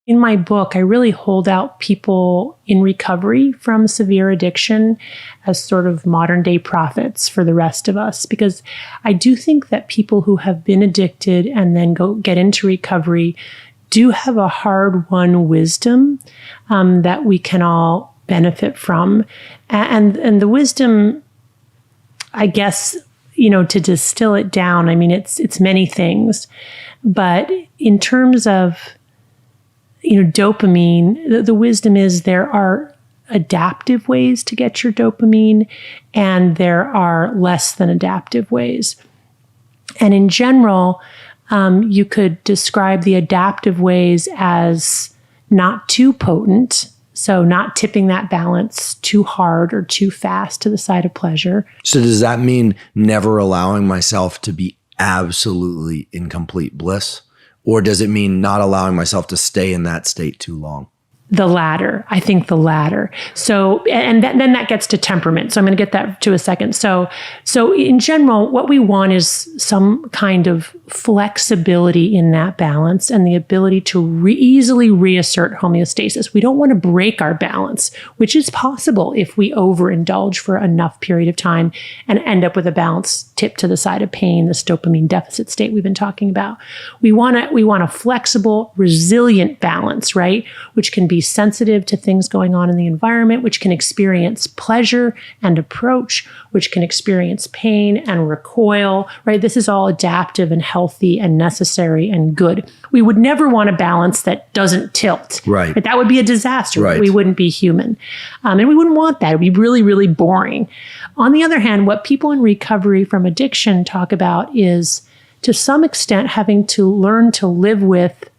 In my book, I really hold out people in recovery from severe addiction as sort of modern day prophets for the rest of us, because I do think that people who have been addicted and then get into recovery do have a hard-won wisdom that we can all benefit from. And the wisdom, I guess, to distill it down, I mean, it's many things. But in terms of dopamine, the wisdom is there are adaptive ways to get your dopamine, and there are less than adaptive ways. And in general, you could describe the adaptive ways as not too potent, so not tipping that balance too hard or too fast to the side of pleasure. So does that mean never allowing myself to be absolutely in complete bliss? Or does it mean not allowing myself to stay in that state too long? The latter. I think the latter. So, and then that gets to temperament. So I'm going to get that to a second. So in general, what we want is some kind of flexibility in that balance and the ability to easily reassert homeostasis. We don't want to break our balance, which is possible if we overindulge for enough period of time and end up with a balance tip to the side of pain, this dopamine deficit state we've been talking about. We want a flexible, resilient balance, right? Which can be sensitive to things going on in the environment, which can experience pleasure and approach, which can experience pain and recoil, right? This is all adaptive and healthy and necessary and good. We would never want a balance that doesn't tilt. Right. That would be a disaster. Right. We wouldn't be human. And we wouldn't want that. It would be really, really boring. On the other hand, what people in recovery from addiction talk about is, to some extent, having to learn to live with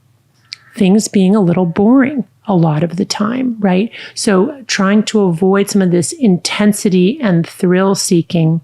things being a little boring a lot of the time, right? So trying to avoid some of this intensity and thrill seeking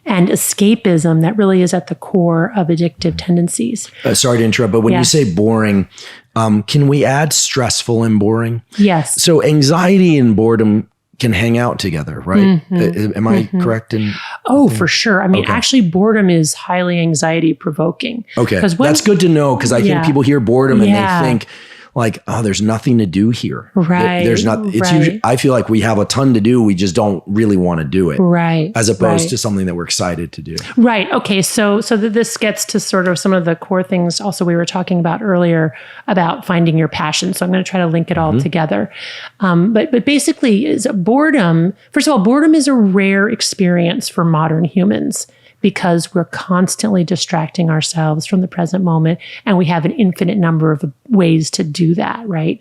and escapism that really is at the core of addictive tendencies. Sorry to interrupt, but when you say boring, can we add stressful and boring? Yes. So anxiety and boredom can hang out together, right? Mm-hmm. Am I correct in? Oh, for sure. I mean, actually, boredom is highly anxiety provoking. Okay. That's good to know, because I think people hear boredom and they think like, oh, there's nothing to do here. Right. There's not, it's usually, I feel like we have a ton to do. We just don't really want to do it. Right. As opposed to something that we're excited to do. Right. Okay. So this gets to sort of some of the core things also we were talking about earlier about finding your passion. So I'm going to try to link it all together. But basically is boredom. First of all, boredom is a rare experience for modern humans, because we're constantly distracting ourselves from the present moment, and we have an infinite number of ways to do that, right?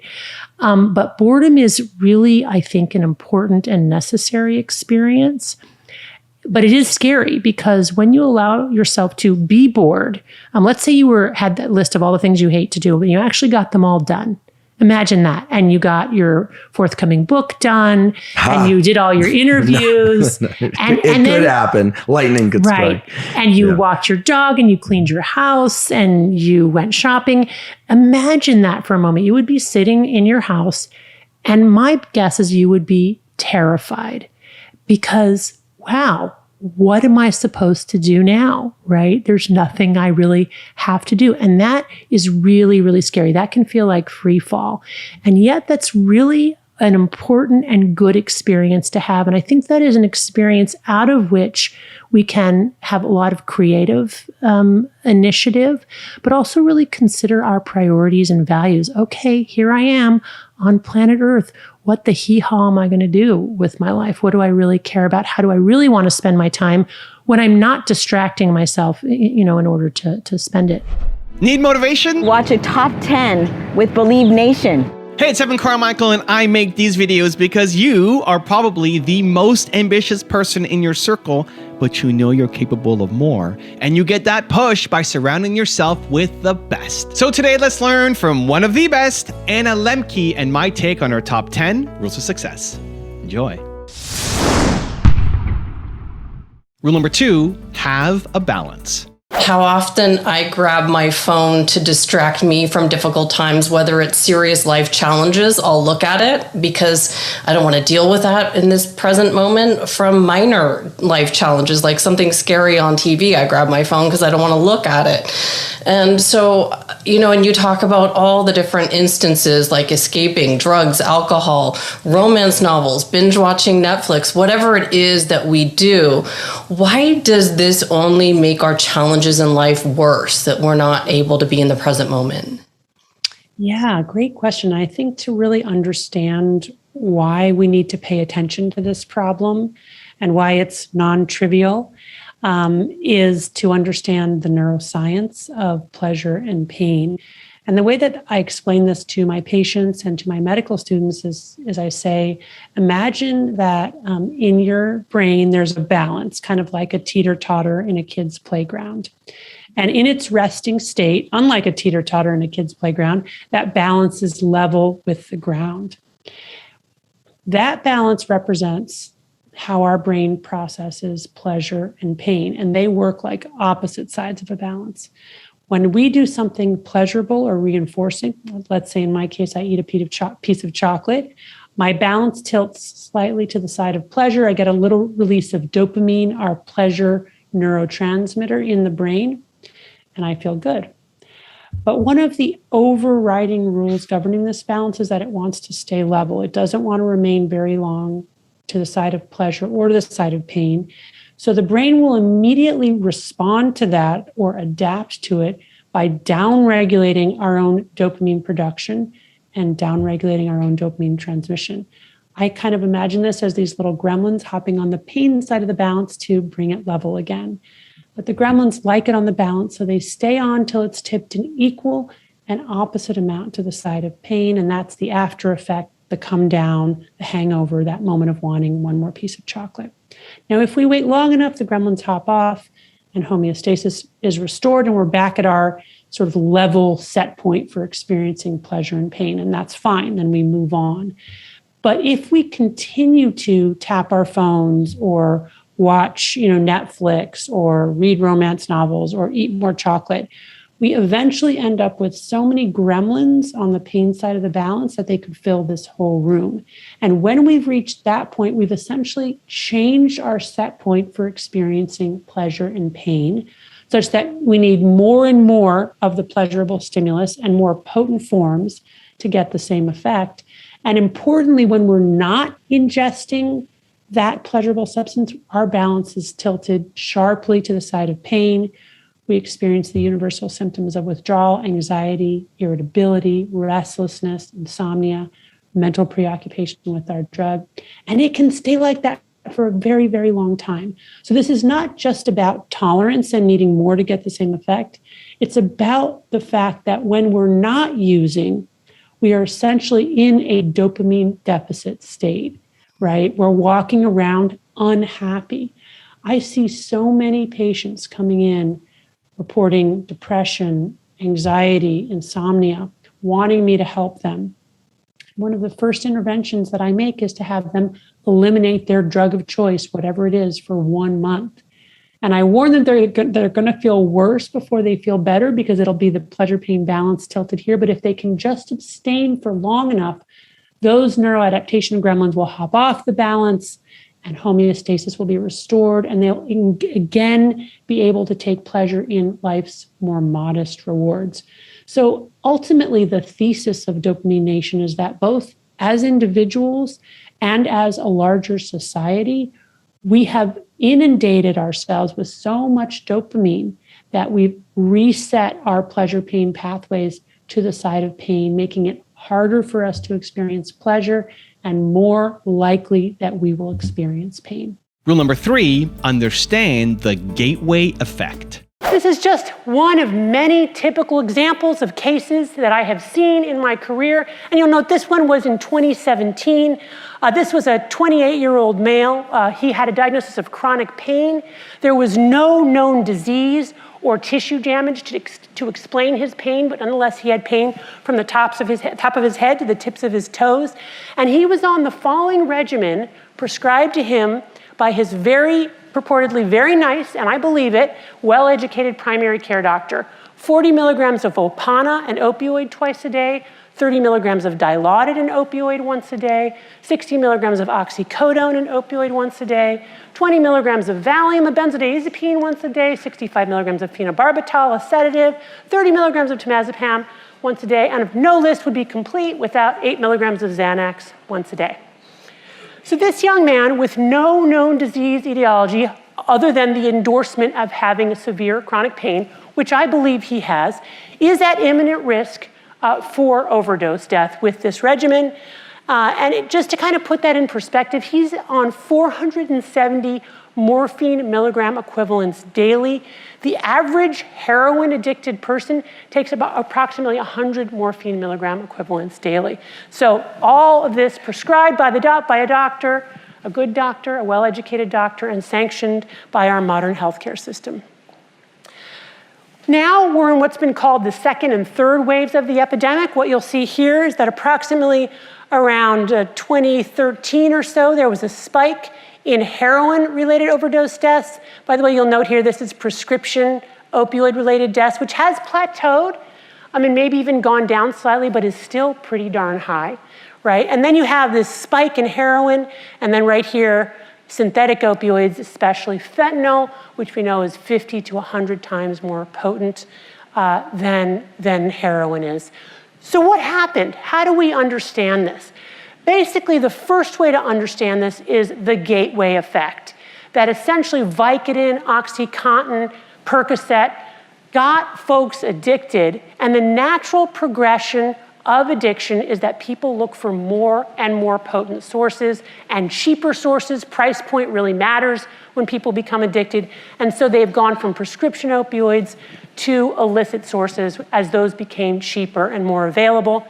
But boredom is really, I think, an important and necessary experience. But it is scary, because when you allow yourself to be bored, let's say you had that list of all the things you hate to do, but you actually got them all done. Imagine that. And you got your forthcoming book done, and you did all your interviews. It could happen. Lightning could strike. And you walked your dog, and you cleaned your house, and you went shopping. Imagine that for a moment. You would be sitting in your house, and my guess is you would be terrified, because, wow, what am I supposed to do now, right? There's nothing I really have to do. And that is really, really scary. That can feel like free fall. And yet that's really an important and good experience to have. And I think that is an experience out of which we can have a lot of creative initiative, but also really consider our priorities and values. Okay, here I am on planet Earth. What the hee-haw am I going to do with my life? What do I really care about? How do I really want to spend my time when I'm not distracting myself, in order to spend it? Need motivation? Watch a top 10 with Believe Nation. Hey, it's Evan Carmichael, and I make these videos because you are probably the most ambitious person in your circle, but you know you're capable of more. And you get that push by surrounding yourself with the best. So today, let's learn from one of the best, Anna Lembke, and my take on her top 10 rules of success. Enjoy. Rule number 2, have a balance. how often I grab my phone to distract me from difficult times, whether it's serious life challenges, I'll look at it because I don't want to deal with that in this present moment. From minor life challenges, like something scary on TV, I grab my phone because I don't want to look at it. And so, and you talk about all the different instances like escaping, drugs, alcohol, romance novels, binge watching Netflix, whatever it is that we do. Why does this only make our challenges in life worse, that we're not able to be in the present moment? Yeah, great question. I think to really understand why we need to pay attention to this problem and why it's non-trivial is to understand the neuroscience of pleasure and pain. And the way that I explain this to my patients and to my medical students is I say, imagine that in your brain, there's a balance, kind of like a teeter-totter in a kid's playground. And in its resting state, unlike a teeter-totter in a kid's playground, that balance is level with the ground. That balance represents how our brain processes pleasure and pain, and they work like opposite sides of a balance. When we do something pleasurable or reinforcing, let's say in my case, I eat a piece of chocolate, my balance tilts slightly to the side of pleasure. I get a little release of dopamine, our pleasure neurotransmitter in the brain, and I feel good. But one of the overriding rules governing this balance is that it wants to stay level. It doesn't want to remain very long to the side of pleasure or to the side of pain. So the brain will immediately respond to that or adapt to it by downregulating our own dopamine production and downregulating our own dopamine transmission. I kind of imagine this as these little gremlins hopping on the pain side of the balance to bring it level again. But the gremlins like it on the balance, so they stay on till it's tipped an equal and opposite amount to the side of pain. And that's the after effect, the come down, the hangover, that moment of wanting one more piece of chocolate. Now, if we wait long enough, the gremlins hop off and homeostasis is restored and we're back at our sort of level set point for experiencing pleasure and pain, and that's fine. Then we move on. But if we continue to tap our phones or watch, Netflix or read romance novels or eat more chocolate, we eventually end up with so many gremlins on the pain side of the balance that they could fill this whole room. And when we've reached that point, we've essentially changed our set point for experiencing pleasure and pain, such that we need more and more of the pleasurable stimulus and more potent forms to get the same effect. And importantly, when we're not ingesting that pleasurable substance, our balance is tilted sharply to the side of pain. We experience the universal symptoms of withdrawal, anxiety, irritability, restlessness, insomnia, mental preoccupation with our drug. And it can stay like that for a very, very long time. So this is not just about tolerance and needing more to get the same effect. It's about the fact that when we're not using, we are essentially in a dopamine deficit state, right? We're walking around unhappy. I see so many patients coming in reporting depression, anxiety, insomnia, wanting me to help them. One of the first interventions that I make is to have them eliminate their drug of choice, whatever it is, for 1 month. And I warn them they're going to feel worse before they feel better because it'll be the pleasure-pain balance tilted here. But if they can just abstain for long enough, those neuroadaptation gremlins will hop off the balance and homeostasis will be restored, and they'll again be able to take pleasure in life's more modest rewards. So ultimately, the thesis of Dopamine Nation is that both as individuals and as a larger society, we have inundated ourselves with so much dopamine that we've reset our pleasure-pain pathways to the side of pain, making it harder for us to experience pleasure and more likely that we will experience pain. Rule number 3, understand the gateway effect. This is just one of many typical examples of cases that I have seen in my career. And you'll note this one was in 2017. This was a 28-year-old male. He had a diagnosis of chronic pain. There was no known disease or tissue damage to explain his pain, but nonetheless he had pain from the top of his head to the tips of his toes. And he was on the following regimen prescribed to him by his very purportedly very nice, and I believe it, well-educated primary care doctor. 40 milligrams of Opana, an opioid, twice a day, 30 milligrams of Dilaudid, an opioid, once a day, 60 milligrams of oxycodone, an opioid, once a day, 20 milligrams of Valium, a benzodiazepine, once a day, 65 milligrams of phenobarbital, a sedative, 30 milligrams of temazepam, once a day, and no list would be complete without 8 milligrams of Xanax, once a day. So this young man with no known disease etiology other than the endorsement of having a severe chronic pain, which I believe he has, is at imminent risk for overdose death with this regimen. Just to kind of put that in perspective, he's on 470 morphine milligram equivalents daily. The average heroin addicted person takes about approximately 100 morphine milligram equivalents daily. So all of this prescribed by a doctor, a good doctor, a well-educated doctor, and sanctioned by our modern healthcare system. Now we're in what's been called the second and third waves of the epidemic. What you'll see here is that approximately around 2013 or so, there was a spike in heroin-related overdose deaths. By the way, you'll note here, this is prescription opioid-related deaths, which has plateaued, and maybe even gone down slightly, but is still pretty darn high, right? And then you have this spike in heroin, and then right here, synthetic opioids, especially fentanyl, which we know is 50 to 100 times more potent than heroin is. So what happened? How do we understand this? Basically, the first way to understand this is the gateway effect, that essentially Vicodin, OxyContin, Percocet got folks addicted, and the natural progression of addiction is that people look for more and more potent sources and cheaper sources. Price point really matters when people become addicted. And so they've gone from prescription opioids to illicit sources as those became cheaper and more available.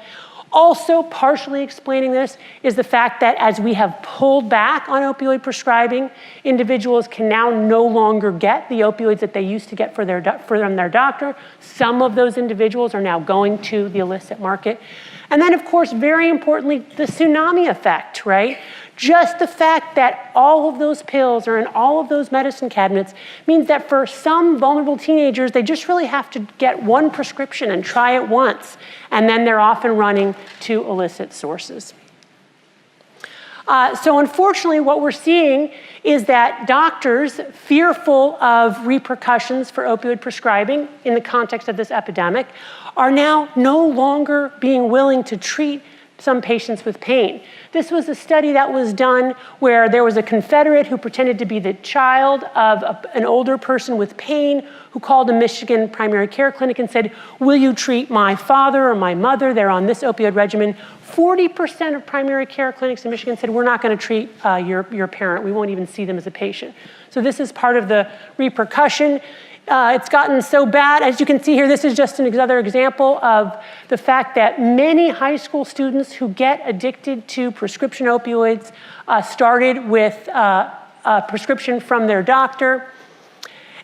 Also, partially explaining this is the fact that as we have pulled back on opioid prescribing, individuals can now no longer get the opioids that they used to get from their doctor. Some of those individuals are now going to the illicit market. And then, of course, very importantly, the tsunami effect, right? Just the fact that all of those pills are in all of those medicine cabinets means that for some vulnerable teenagers, they just really have to get one prescription and try it once, and then they're often running to illicit sources. So unfortunately, what we're seeing is that doctors, fearful of repercussions for opioid prescribing in the context of this epidemic, are now no longer being willing to treat some patients with pain. This was a study that was done where there was a Confederate who pretended to be the child of an older person with pain who called a Michigan primary care clinic and said, "Will you treat my father or my mother? They're on this opioid regimen." 40% of primary care clinics in Michigan said, "We're not going to treat your parent. We won't even see them as a patient." So this is part of the repercussion. It's gotten so bad, as you can see here, this is just another example of the fact that many high school students who get addicted to prescription opioids started with a prescription from their doctor.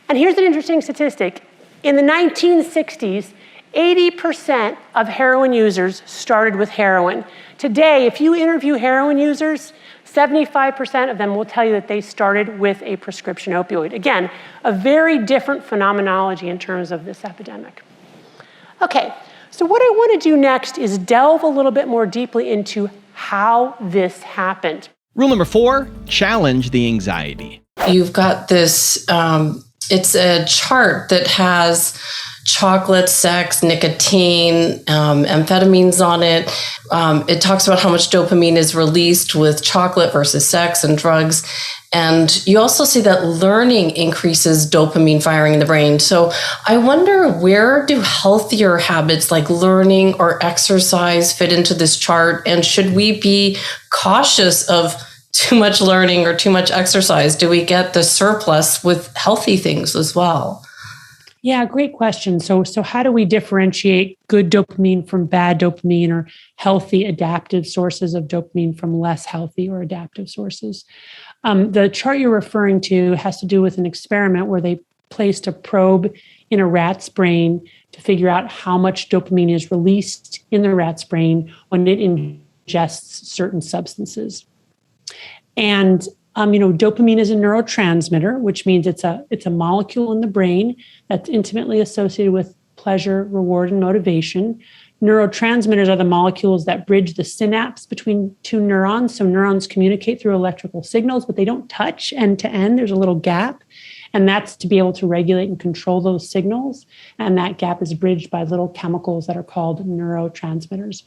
And here's an interesting statistic. In the 1960s, 80% of heroin users started with heroin. Today, if you interview heroin users, 75% of them will tell you that they started with a prescription opioid. Again, a very different phenomenology in terms of this epidemic. Okay, so what I want to do next is delve a little bit more deeply into how this happened. Rule number 4, challenge the anxiety. You've got this, it's a chart that has chocolate, sex, nicotine, amphetamines on it. It talks about how much dopamine is released with chocolate versus sex and drugs. And you also see that learning increases dopamine firing in the brain. So I wonder, where do healthier habits like learning or exercise fit into this chart? And should we be cautious of too much learning or too much exercise? Do we get the surplus with healthy things as well? Yeah, great question. So how do we differentiate good dopamine from bad dopamine, or healthy adaptive sources of dopamine from less healthy or adaptive sources? The chart you're referring to has to do with an experiment where they placed a probe in a rat's brain to figure out how much dopamine is released in the rat's brain when it ingests certain substances. And Dopamine is a neurotransmitter, which means it's a molecule in the brain that's intimately associated with pleasure, reward, and motivation. Neurotransmitters are the molecules that bridge the synapse between two neurons. So neurons communicate through electrical signals, but they don't touch end to end. There's a little gap. And that's to be able to regulate and control those signals. And that gap is bridged by little chemicals that are called neurotransmitters.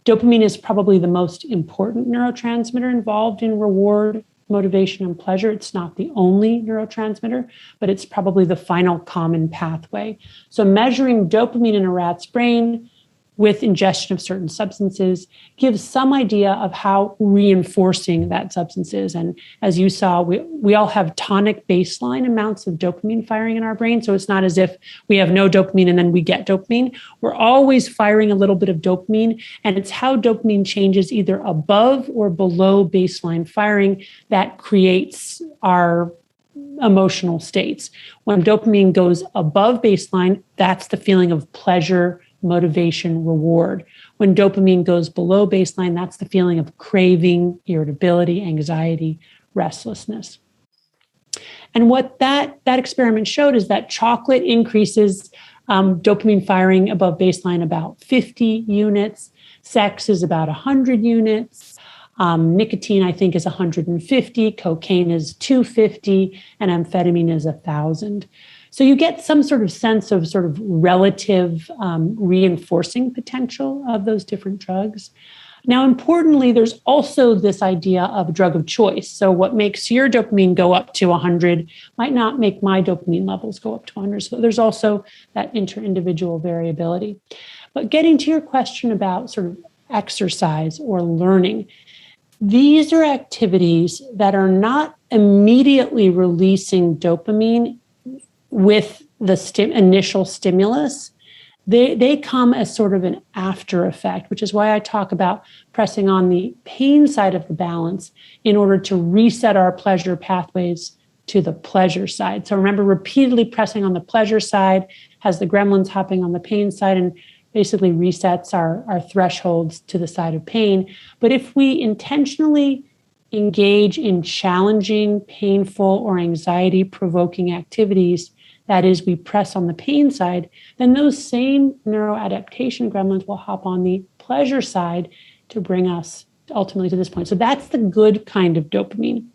Dopamine is probably the most important neurotransmitter involved in reward, motivation, and pleasure. It's not the only neurotransmitter, but it's probably the final common pathway. So measuring dopamine in a rat's brain with ingestion of certain substances gives some idea of how reinforcing that substance is. And as you saw, we all have tonic baseline amounts of dopamine firing in our brain. So it's not as if we have no dopamine and then we get dopamine. We're always firing a little bit of dopamine. And it's how dopamine changes either above or below baseline firing that creates our emotional states. When dopamine goes above baseline, that's the feeling of pleasure, motivation, reward. When dopamine goes below baseline, that's the feeling of craving, irritability, anxiety, restlessness. And what that experiment showed is that chocolate increases dopamine firing above baseline about 50 units. Sex is about 100 units. Nicotine, I think, is 150. Cocaine is 250. And amphetamine is 1,000. So you get some sort of sense of sort of relative reinforcing potential of those different drugs. Now, importantly, there's also this idea of drug of choice. So what makes your dopamine go up to 100 might not make my dopamine levels go up to 100. So there's also that inter-individual variability. But getting to your question about sort of exercise or learning, these are activities that are not immediately releasing dopamine with the initial stimulus. They come as sort of an after effect, which is why I talk about pressing on the pain side of the balance in order to reset our pleasure pathways to the pleasure side. So remember, repeatedly pressing on the pleasure side has the gremlins hopping on the pain side and basically resets our thresholds to the side of pain. But if we intentionally engage in challenging, painful, or anxiety-provoking activities, that is, we press on the pain side, then those same neuroadaptation gremlins will hop on the pleasure side to bring us ultimately to this point. So that's the good kind of dopamine.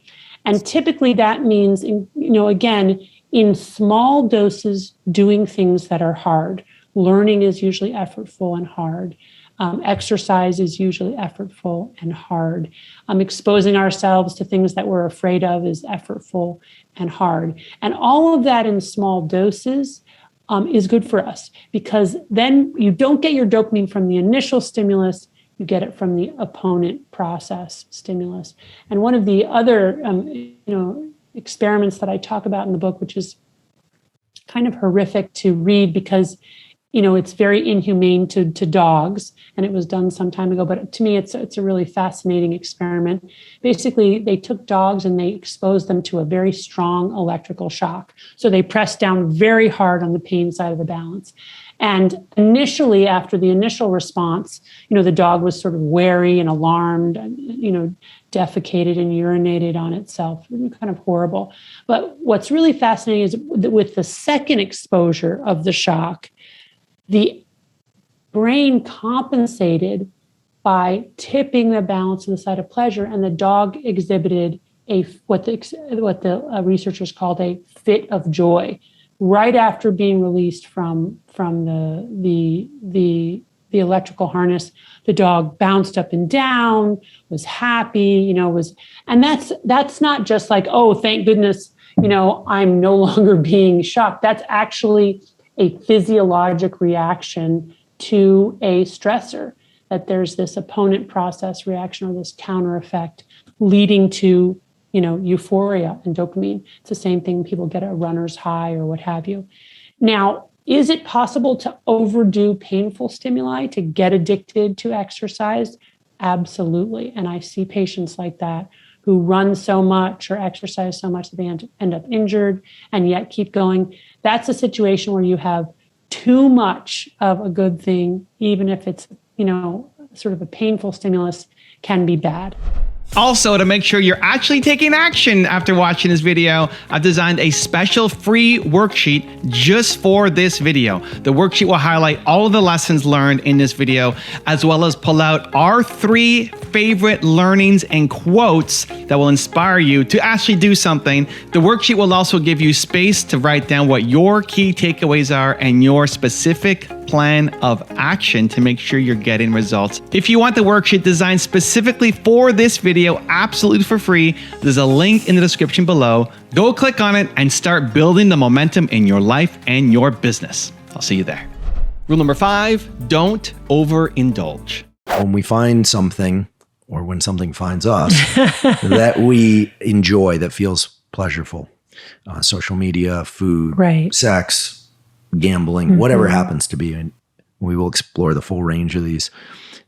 And typically that means, again, in small doses, doing things that are hard. Learning is usually effortful and hard. Exercise is usually effortful and hard. Exposing ourselves to things that we're afraid of is effortful and hard. And all of that in small doses is good for us, because then you don't get your dopamine from the initial stimulus, you get it from the opponent process stimulus. And one of the other experiments that I talk about in the book, which is kind of horrific to read because it's very inhumane to dogs, and it was done some time ago. But to me, it's a really fascinating experiment. Basically, they took dogs and they exposed them to a very strong electrical shock. So they pressed down very hard on the pain side of the balance. And initially, after the initial response, the dog was sort of wary and alarmed, defecated and urinated on itself, kind of horrible. But what's really fascinating is that with the second exposure of the shock, the brain compensated by tipping the balance to the side of pleasure, and the dog exhibited what the researchers called a fit of joy right after being released from the electrical harness. The dog bounced up and down, was happy, and that's not just like, oh, thank goodness, I'm no longer being shocked. That's actually a physiologic reaction to a stressor, that there's this opponent process reaction or this counter effect leading to, euphoria and dopamine. It's the same thing people get a runner's high or what have you. Now, is it possible to overdo painful stimuli to get addicted to exercise? Absolutely. And I see patients like that who run so much or exercise so much that they end up injured and yet keep going. That's a situation where you have too much of a good thing, even if it's, sort of a painful stimulus, can be bad. Also, to make sure you're actually taking action after watching this video, I've designed a special free worksheet just for this video. The worksheet will highlight all of the lessons learned in this video, as well as pull out our 3 favorite learnings and quotes that will inspire you to actually do something. The worksheet will also give you space to write down what your key takeaways are and your specific plan of action to make sure you're getting results. If you want the worksheet designed specifically for this video, absolutely for free, there's a link in the description below. Go click on it and start building the momentum in your life and your business. I'll see you there. Rule number 5, don't overindulge. When we find something, or when something finds us, that we enjoy, that feels pleasurable, social media, food, Right. sex, gambling, whatever happens to be, and we will explore the full range of these.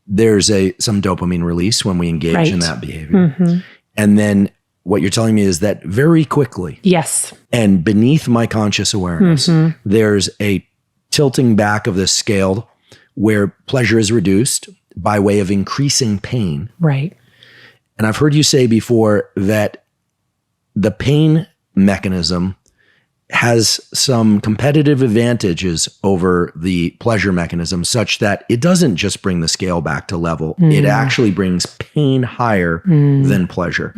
There's some dopamine release when we engage in that behavior. And then what you're telling me is that very quickly, Yes. and beneath my conscious awareness, there's a tilting back of the scale where pleasure is reduced by way of increasing pain. Right. And I've heard you say before that the pain mechanism has some competitive advantages over the pleasure mechanism, such that it doesn't just bring the scale back to level. It actually brings pain higher than pleasure.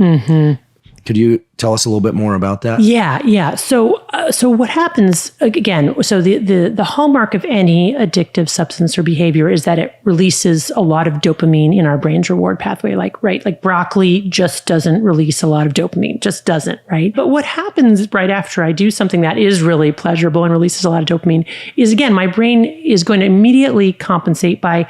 Could you tell us a little bit more about that? Yeah. So what happens again? So the hallmark of any addictive substance or behavior is that it releases a lot of dopamine in our brain's reward pathway. Like broccoli just doesn't release a lot of dopamine, just doesn't, right? But what happens right after I do something that is really pleasurable and releases a lot of dopamine is, again, my brain is going to immediately compensate by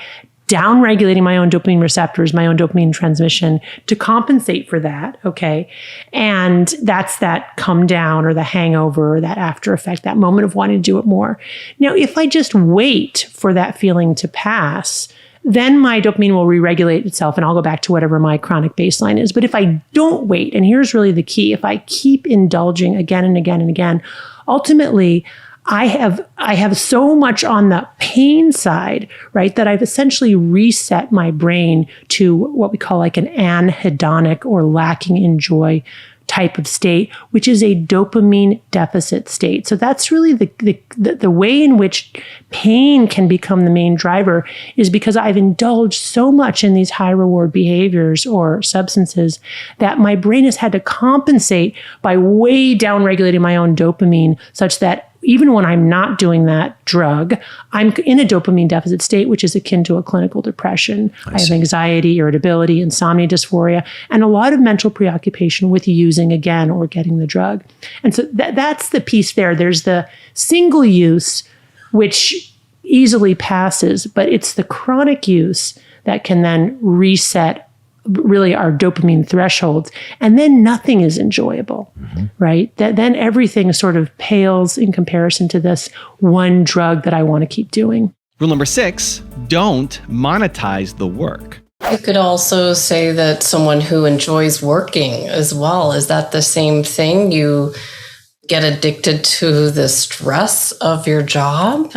down-regulating my own dopamine receptors, my own dopamine transmission to compensate for that, okay? And that's that come down or the hangover or that after effect, that moment of wanting to do it more. Now, if I just wait for that feeling to pass, then my dopamine will re-regulate itself and I'll go back to whatever my chronic baseline is. But if I don't wait, and here's really the key, if I keep indulging again and again and again, ultimately, I have so much on the pain side, right, that I've essentially reset my brain to what we call like an anhedonic or lacking in joy type of state, which is a dopamine deficit state. So that's really the way in which pain can become the main driver, is because I've indulged so much in these high reward behaviors or substances that my brain has had to compensate by way down regulating my own dopamine, such that even when I'm not doing that drug, I'm in a dopamine deficit state, which is akin to a clinical depression. I have anxiety, irritability, insomnia, dysphoria, and a lot of mental preoccupation with using again or getting the drug. And so that's the piece there. There's the single use, which easily passes, but it's the chronic use that can then reset really our dopamine thresholds, and then nothing is enjoyable, right? Then everything sort of pales in comparison to this one drug that I want to keep doing. Rule number 6, don't monetize the work. You could also say that someone who enjoys working as well, is that the same thing? You get addicted to the stress of your job?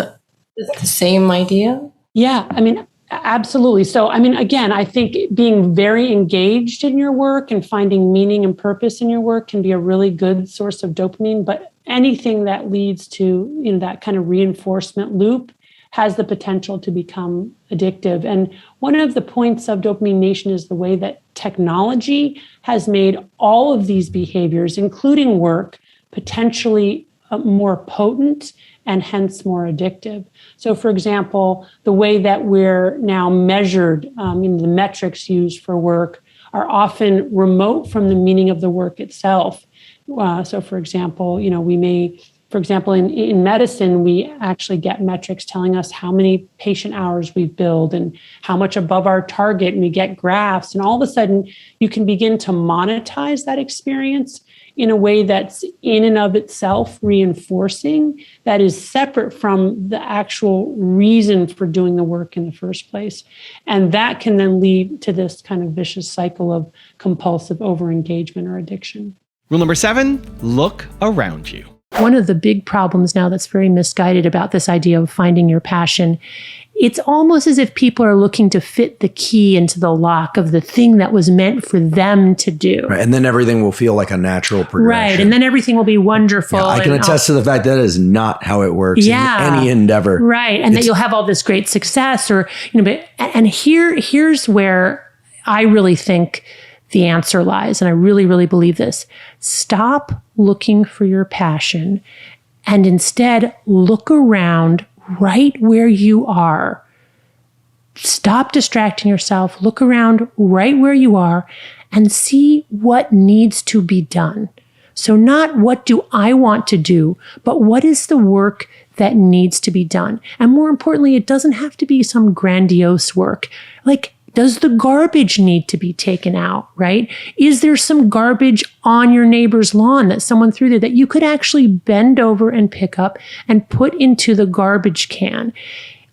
Is it the same idea? Yeah, I mean, absolutely. So, I mean, again, I think being very engaged in your work and finding meaning and purpose in your work can be a really good source of dopamine, but anything that leads to, that kind of reinforcement loop has the potential to become addictive. And one of the points of Dopamine Nation is the way that technology has made all of these behaviors, including work, potentially more potent and hence more addictive. So, for example, the way that we're now measured, the metrics used for work are often remote from the meaning of the work itself. So, for example, in medicine, we actually get metrics telling us how many patient hours we've billed and how much above our target, and we get graphs. And all of a sudden, you can begin to monetize that experience in a way that's in and of itself reinforcing, that is separate from the actual reason for doing the work in the first place. And that can then lead to this kind of vicious cycle of compulsive overengagement or addiction. Rule number 7, look around you. One of the big problems now that's very misguided about this idea of finding your passion it's almost as if people are looking to fit the key into the lock of the thing that was meant for them to do. Right. And then everything will feel like a natural progression. Right. And then everything will be wonderful. Yeah, I can attest to the fact that is not how it works in any endeavor. Right. And that you'll have all this great success and here's where I really think the answer lies. And I really, really believe this. Stop looking for your passion and instead look around right where you are. Stop distracting yourself. Look around right where you are and see what needs to be done. So not what do I want to do, but what is the work that needs to be done? And more importantly, it doesn't have to be some grandiose work. Like, does the garbage need to be taken out, right? Is there some garbage on your neighbor's lawn that someone threw there that you could actually bend over and pick up and put into the garbage can?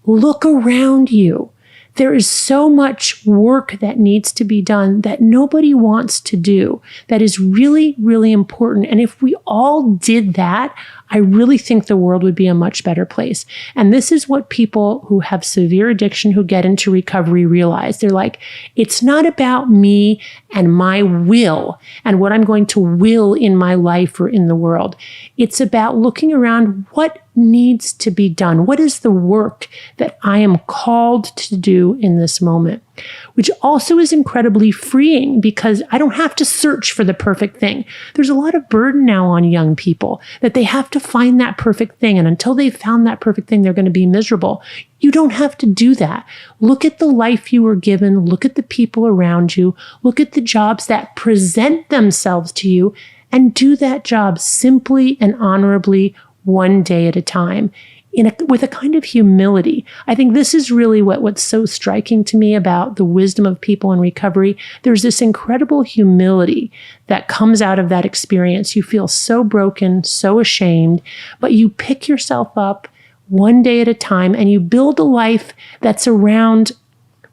Look around you. There is so much work that needs to be done that nobody wants to do that is really, really important. And if we all did that, I really think the world would be a much better place. And this is what people who have severe addiction who get into recovery realize. They're like, it's not about me and my will and what I'm going to will in my life or in the world. It's about looking around what needs to be done. What is the work that I am called to do in this moment? Which also is incredibly freeing because I don't have to search for the perfect thing. There's a lot of burden now on young people that they have to find that perfect thing. And until they've found that perfect thing, they're going to be miserable. You don't have to do that. Look at the life you were given. Look at the people around you. Look at the jobs that present themselves to you and do that job simply and honorably one day at a time. With a kind of humility. I think this is really what's so striking to me about the wisdom of people in recovery. There's this incredible humility that comes out of that experience. You feel so broken, so ashamed, but you pick yourself up one day at a time and you build a life that's around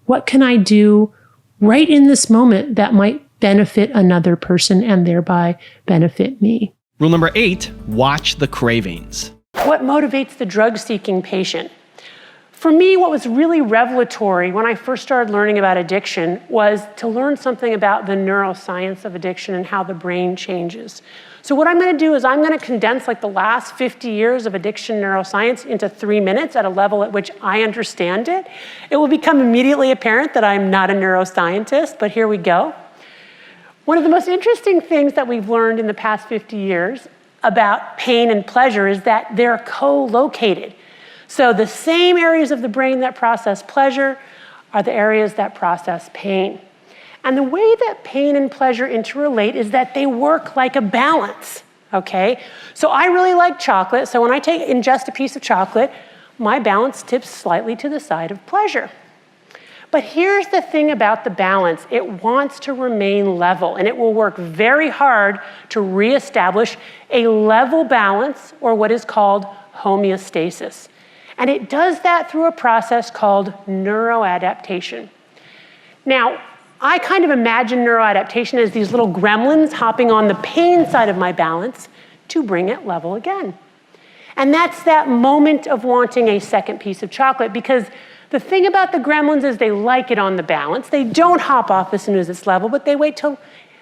what can I do right in this moment that might benefit another person and thereby benefit me. Rule number 8, watch the cravings. What motivates the drug-seeking patient? For me, what was really revelatory when I first started learning about addiction was to learn something about the neuroscience of addiction and how the brain changes. So what I'm going to do is I'm going to condense like the last 50 years of addiction neuroscience into 3 minutes at a level at which I understand it. It will become immediately apparent that I'm not a neuroscientist, but here we go. One of the most interesting things that we've learned in the past 50 years about pain and pleasure is that they're co-located. So the same areas of the brain that process pleasure are the areas that process pain. And the way that pain and pleasure interrelate is that they work like a balance, okay? So I really like chocolate, so when I ingest a piece of chocolate, my balance tips slightly to the side of pleasure. But here's the thing about the balance. It wants to remain level, and it will work very hard to reestablish a level balance, or what is called homeostasis. And it does that through a process called neuroadaptation. Now, I kind of imagine neuroadaptation as these little gremlins hopping on the pain side of my balance to bring it level again. And that's that moment of wanting a second piece of chocolate, because the thing about the gremlins is they like it on the balance. They don't hop off as soon as it's level, but they wait till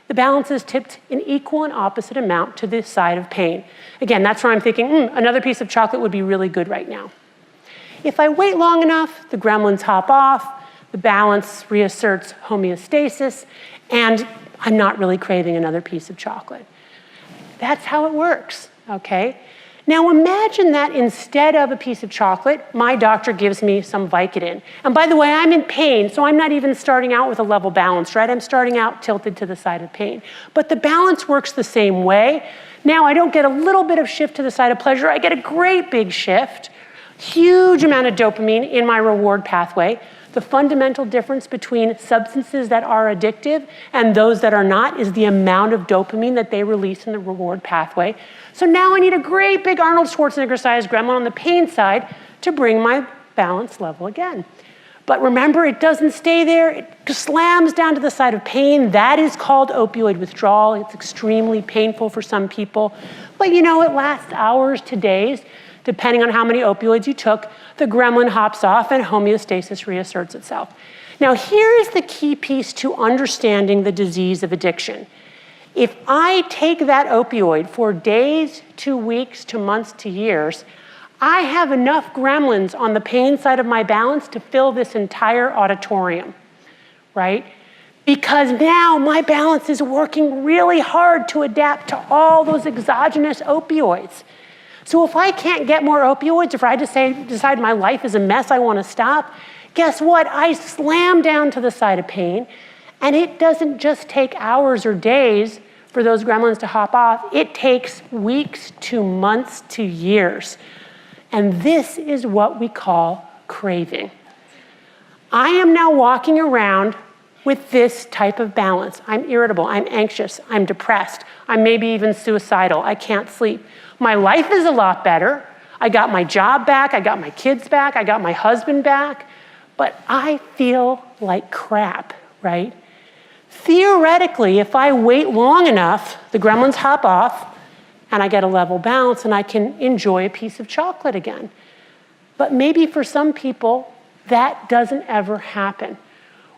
the balance is tipped in equal and opposite amount to the side of pain. Again, that's where I'm thinking, another piece of chocolate would be really good right now. If I wait long enough, the gremlins hop off, the balance reasserts homeostasis, and I'm not really craving another piece of chocolate. That's how it works, okay? Now imagine that instead of a piece of chocolate, my doctor gives me some Vicodin. And by the way, I'm in pain, so I'm not even starting out with a level balance, right? I'm starting out tilted to the side of pain. But the balance works the same way. Now I don't get a little bit of shift to the side of pleasure, I get a great big shift, huge amount of dopamine in my reward pathway. The fundamental difference between substances that are addictive and those that are not is the amount of dopamine that they release in the reward pathway. So now I need a great big Arnold Schwarzenegger-sized gremlin on the pain side to bring my balance level again. But remember, it doesn't stay there. It slams down to the side of pain. That is called opioid withdrawal. It's extremely painful for some people. But you know, it lasts hours to days. Depending on how many opioids you took, the gremlin hops off and homeostasis reasserts itself. Now, here is the key piece to understanding the disease of addiction. If I take that opioid for days to weeks to months to years, I have enough gremlins on the pain side of my balance to fill this entire auditorium, right? Because now my balance is working really hard to adapt to all those exogenous opioids. So if I can't get more opioids, if I decide my life is a mess, I want to stop, guess what? I slam down to the side of pain, and it doesn't just take hours or days for those gremlins to hop off. It takes weeks to months to years. And this is what we call craving. I am now walking around with this type of balance. I'm irritable, I'm anxious, I'm depressed, I'm maybe even suicidal, I can't sleep. My life is a lot better. I got my job back, I got my kids back, I got my husband back, but I feel like crap, right? Theoretically, if I wait long enough, the gremlins hop off, and I get a level balance, and I can enjoy a piece of chocolate again. But maybe for some people, that doesn't ever happen,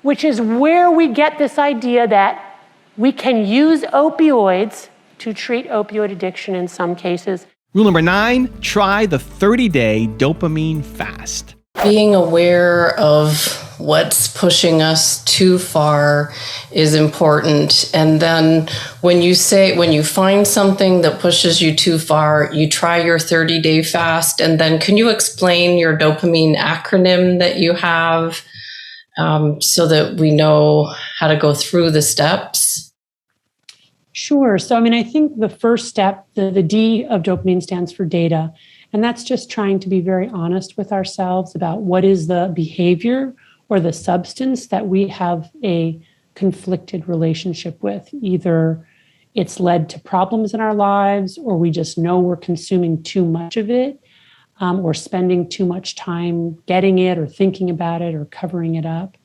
which is where we get this idea that we can use opioids to treat opioid addiction in some cases. Rule number 9, try the 30-day dopamine fast. Being aware of what's pushing us too far is important. And then when you find something that pushes you too far, you try your 30-day fast. And then can you explain your dopamine acronym that you have so that we know how to go through the steps? Sure. So, I think the first step, the D of dopamine stands for data. And that's just trying to be very honest with ourselves about what is the behavior or the substance that we have a conflicted relationship with. Either it's led to problems in our lives, or we just know we're consuming too much of it, or spending too much time getting it or thinking about it or covering it up.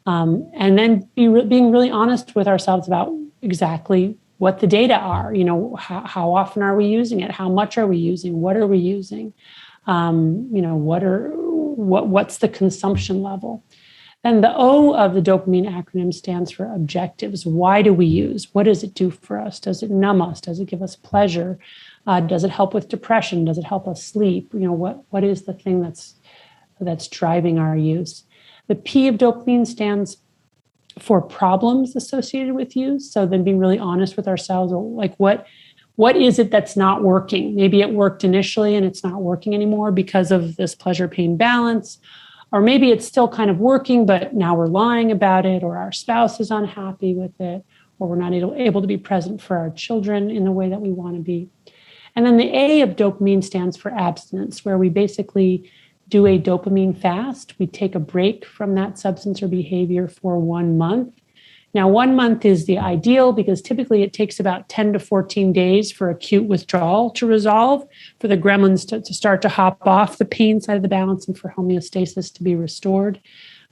And then being really honest with ourselves about exactly what the data are. How often are we using it? How much are we using? What are we using? What's the consumption level? And the O of the dopamine acronym stands for objectives. Why do we use? What does it do for us? Does it numb us? Does it give us pleasure? Does it help with depression? Does it help us sleep? What is the thing that's driving our use? The P of dopamine stands for problems associated with use. So then being really honest with ourselves, like what is it that's not working? Maybe it worked initially and it's not working anymore because of this pleasure-pain balance. Or maybe it's still kind of working, but now we're lying about it, or our spouse is unhappy with it, or we're not able to be present for our children in the way that we want to be. And then the A of dopamine stands for abstinence, where we basically do a dopamine fast. We take a break from that substance or behavior for 1 month. Now, 1 month is the ideal because typically it takes about 10 to 14 days for acute withdrawal to resolve, for the gremlins to start to hop off the pain side of the balance and for homeostasis to be restored.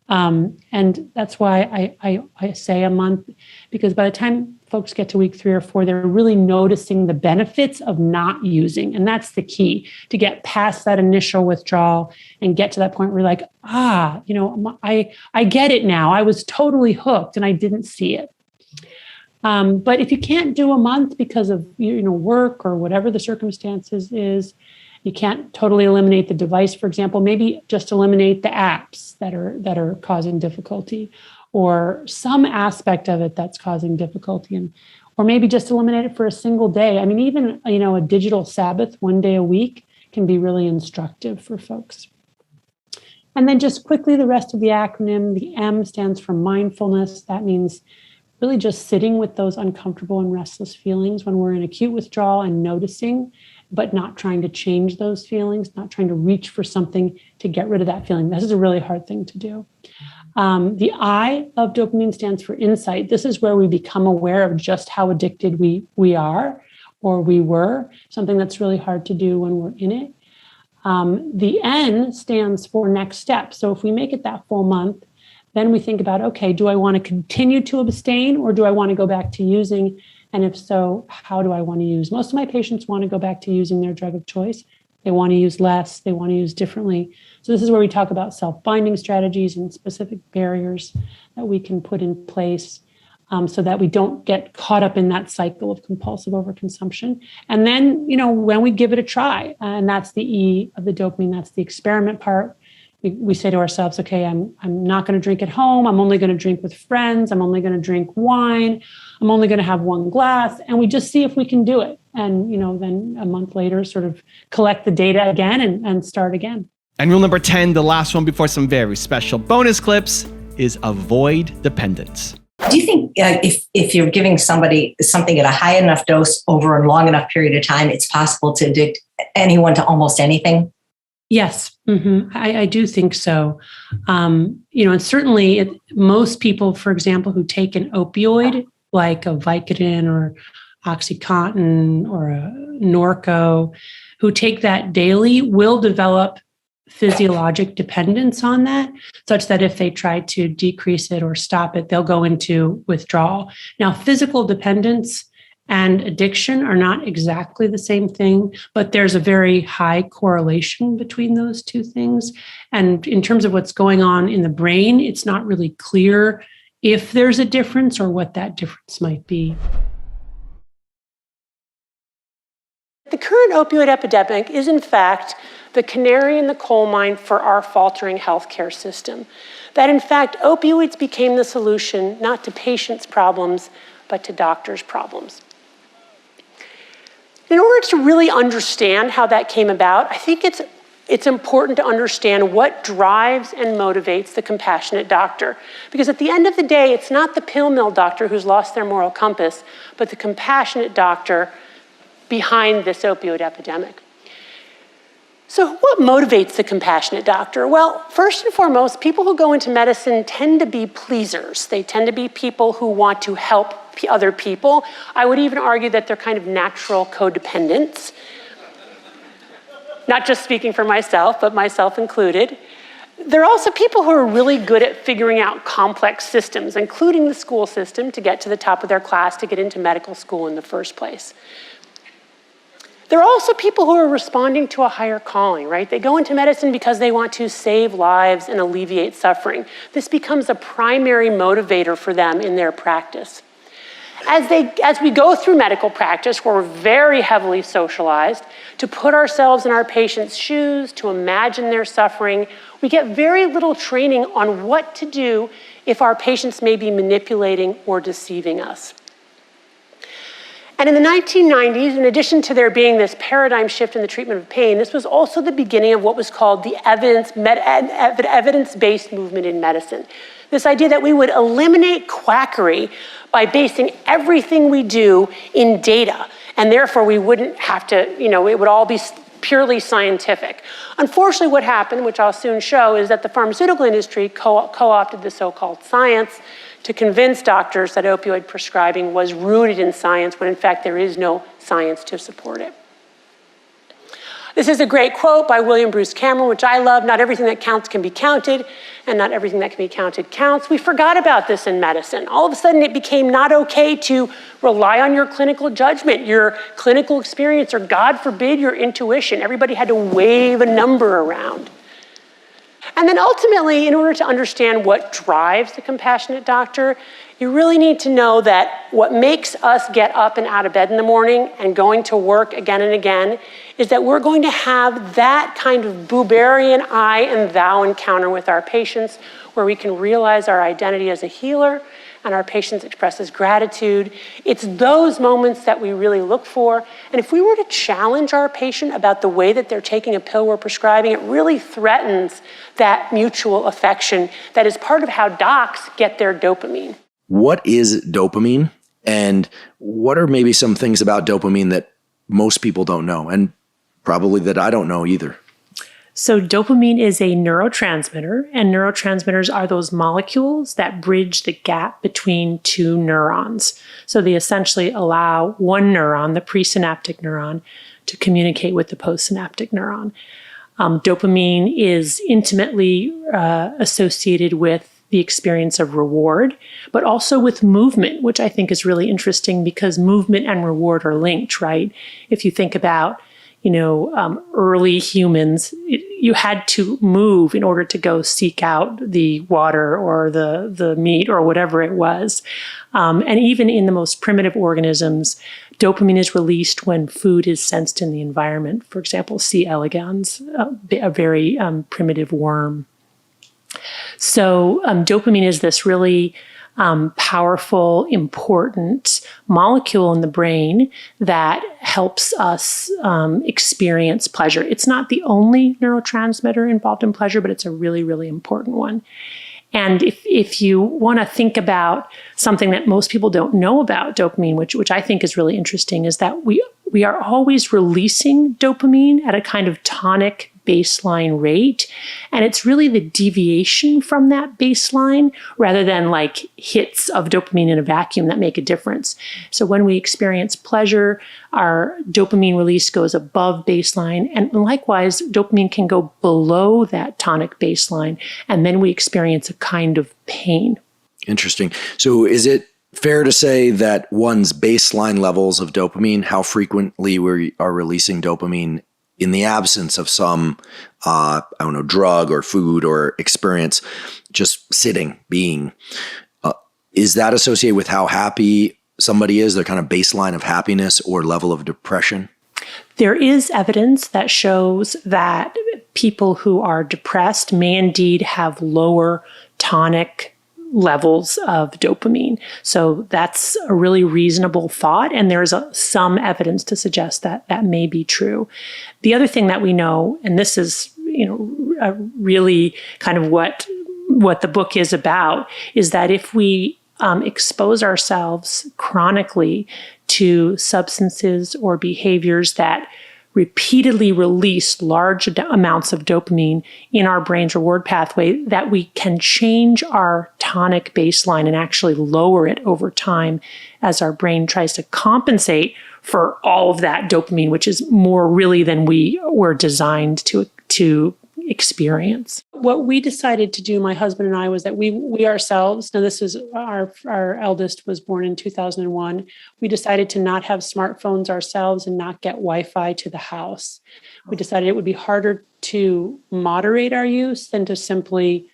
And that's why I say a month, because by the time folks get to week 3 or 4, they're really noticing the benefits of not using. And that's the key, to get past that initial withdrawal and get to that point where you're like, I get it now. I was totally hooked and I didn't see it. But if you can't do a month because of work or whatever the circumstances is, you can't totally eliminate the device, for example, maybe just eliminate the apps that are causing difficulty, or some aspect of it that's causing difficulty, or maybe just eliminate it for a single day. Even a digital Sabbath 1 day a week can be really instructive for folks. And then just quickly, the rest of the acronym, the M stands for mindfulness. That means really just sitting with those uncomfortable and restless feelings when we're in acute withdrawal and noticing, but not trying to change those feelings, not trying to reach for something to get rid of that feeling. This is a really hard thing to do. The I of dopamine stands for insight. This is where we become aware of just how addicted we are, or we were, something that's really hard to do when we're in it. The N stands for next step. So if we make it that full month, then we think about, okay, do I want to continue to abstain, or do I want to go back to using? And if so, how do I want to use? Most of my patients want to go back to using their drug of choice. They want to use less. They want to use differently. So this is where we talk about self-binding strategies and specific barriers that we can put in place so that we don't get caught up in that cycle of compulsive overconsumption. And then, when we give it a try, and that's the E of the dopamine, that's the experiment part. We say to ourselves, okay, I'm not going to drink at home. I'm only going to drink with friends. I'm only going to drink wine. I'm only going to have one glass. And we just see if we can do it. And, then a month later, sort of collect the data again and start again. And rule number 10, the last one before some very special bonus clips, is avoid dependence. Do you think if you're giving somebody something at a high enough dose over a long enough period of time, it's possible to addict anyone to almost anything? Yes, I do think so. And certainly most people, for example, who take an opioid like a Vicodin or OxyContin or a Norco, who take that daily will develop physiologic dependence on that, such that if they try to decrease it or stop it, they'll go into withdrawal. Now, physical dependence and addiction are not exactly the same thing, but there's a very high correlation between those two things. And in terms of what's going on in the brain, it's not really clear if there's a difference or what that difference might be. The current opioid epidemic is, in fact, the canary in the coal mine for our faltering healthcare system. That, in fact, opioids became the solution not to patients' problems, but to doctors' problems. In order to really understand how that came about, I think it's important to understand what drives and motivates the compassionate doctor. Because at the end of the day, it's not the pill mill doctor who's lost their moral compass, but the compassionate doctor behind this opioid epidemic. So what motivates the compassionate doctor? Well, first and foremost, people who go into medicine tend to be pleasers. They tend to be people who want to help other people. I would even argue that they're kind of natural codependents. Not just speaking for myself, but myself included. They're also people who are really good at figuring out complex systems, including the school system, to get to the top of their class, to get into medical school in the first place. They're also people who are responding to a higher calling, right? They go into medicine because they want to save lives and alleviate suffering. This becomes a primary motivator for them in their practice. As we go through medical practice, we're very heavily socialized to put ourselves in our patients' shoes, to imagine their suffering. We get very little training on what to do if our patients may be manipulating or deceiving us. And in the 1990s, in addition to there being this paradigm shift in the treatment of pain, this was also the beginning of what was called the evidence-based movement in medicine. This idea that we would eliminate quackery by basing everything we do in data, and therefore we wouldn't have to, it would all be purely scientific. Unfortunately, what happened, which I'll soon show, is that the pharmaceutical industry co-opted the so-called science to convince doctors that opioid prescribing was rooted in science, when in fact there is no science to support it. This is a great quote by William Bruce Cameron, which I love. Not everything that counts can be counted, and not everything that can be counted counts. We forgot about this in medicine. All of a sudden, it became not okay to rely on your clinical judgment, your clinical experience, or God forbid, your intuition. Everybody had to wave a number around. And then ultimately, in order to understand what drives the compassionate doctor, you really need to know that what makes us get up and out of bed in the morning and going to work again and again is that we're going to have that kind of Buberian I and thou encounter with our patients, where we can realize our identity as a healer and our patients expresses gratitude. It's those moments that we really look for. And if we were to challenge our patient about the way that they're taking a pill we're prescribing, it really threatens that mutual affection that is part of how docs get their dopamine. What is dopamine? And what are maybe some things about dopamine that most people don't know, and probably that I don't know either? So dopamine is a neurotransmitter, and neurotransmitters are those molecules that bridge the gap between two neurons. So they essentially allow one neuron, the presynaptic neuron, to communicate with the postsynaptic neuron. Dopamine is intimately associated with the experience of reward, but also with movement, which I think is really interesting because movement and reward are linked, right? If you think about, early humans, you had to move in order to go seek out the water or the meat or whatever it was. And even in the most primitive organisms, dopamine is released when food is sensed in the environment. For example, C. elegans, a very primitive worm. So dopamine is this really powerful, important molecule in the brain that helps us experience pleasure. It's not the only neurotransmitter involved in pleasure, but it's a really, really important one. And if you want to think about something that most people don't know about dopamine, which I think is really interesting, is that we are always releasing dopamine at a kind of tonic baseline rate. And it's really the deviation from that baseline rather than like hits of dopamine in a vacuum that make a difference. So when we experience pleasure, our dopamine release goes above baseline. And likewise, dopamine can go below that tonic baseline. And then we experience a kind of pain. Interesting. So is it fair to say that one's baseline levels of dopamine, how frequently we are releasing dopamine in the absence of some, drug or food or experience, just sitting, being, is that associated with how happy somebody is, their kind of baseline of happiness or level of depression? There is evidence that shows that people who are depressed may indeed have lower tonic levels of dopamine. So that's a really reasonable thought. And there's some evidence to suggest that that may be true. The other thing that we know, and this is, really kind of what the book is about, is that if we expose ourselves chronically to substances or behaviors that repeatedly release large amounts of dopamine in our brain's reward pathway, that we can change our tonic baseline and actually lower it over time as our brain tries to compensate for all of that dopamine, which is more really than we were designed to experience. What we decided to do, my husband and I, was that we ourselves, now this is our eldest was born in 2001. We decided to not have smartphones ourselves and not get Wi-Fi to the house. We decided it would be harder to moderate our use than to simply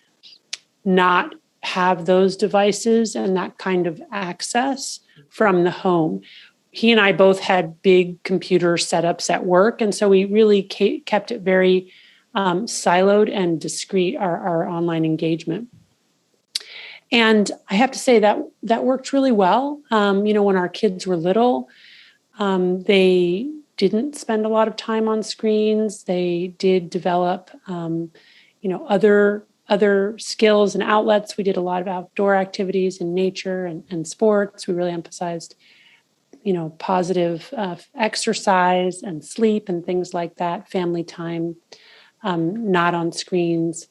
not have those devices and that kind of access from the home. He and I both had big computer setups at work, and so we really kept it very siloed and discrete, our online engagement. And I have to say that worked really well. When our kids were little, they didn't spend a lot of time on screens. They did develop, other skills and outlets. We did a lot of outdoor activities in nature and sports. We really emphasized, positive exercise and sleep and things like that, family time. Not on screens.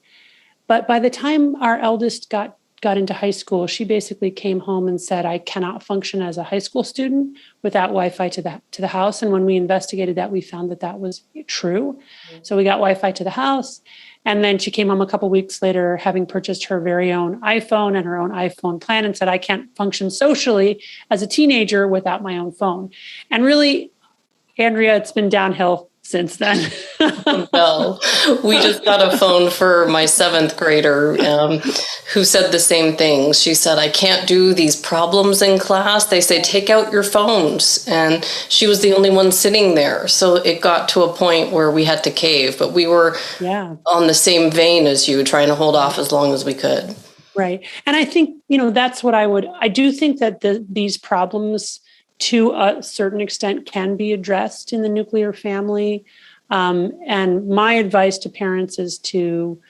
But by the time our eldest got into high school, she basically came home and said, I cannot function as a high school student without Wi-Fi to the house. And when we investigated that, we found that was true. So we got Wi-Fi to the house. And then she came home a couple of weeks later, having purchased her very own iPhone and her own iPhone plan, and said, I can't function socially as a teenager without my own phone. And really, Andrea, it's been downhill since then. No, we just got a phone for my 7th grader who said the same thing. She said, I can't do these problems in class. They say, take out your phones. And she was the only one sitting there. So it got to a point where we had to cave, but we were on the same vein as you, trying to hold off as long as we could. Right. And I think, that's what I do think that these problems to a certain extent can be addressed in the nuclear family. And my advice to parents is to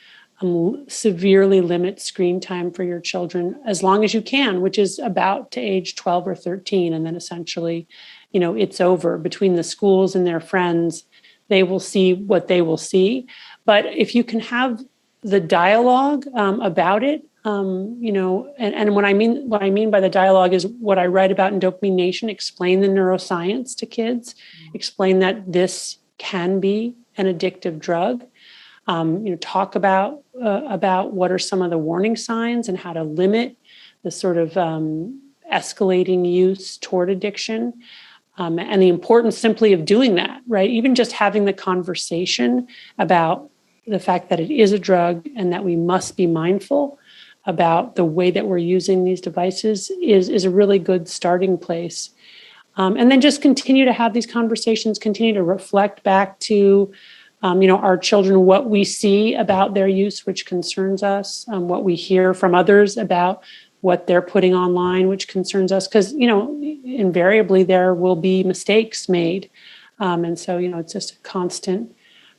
severely limit screen time for your children as long as you can, which is about to age 12 or 13. And then essentially, it's over. Between the schools and their friends, they will see what they will see. But if you can have the dialogue about it, and what I mean by the dialogue is what I write about in Dopamine Nation, explain the neuroscience to kids, explain that this can be an addictive drug, talk about what are some of the warning signs and how to limit the sort of escalating use toward addiction. and the importance simply of doing that, right? Even just having the conversation about the fact that it is a drug and that we must be mindful about the way that we're using these devices is a really good starting place. And then just continue to have these conversations, continue to reflect back to our children, what we see about their use, which concerns us, what we hear from others about what they're putting online, which concerns us, because, invariably there will be mistakes made. And so, it's just a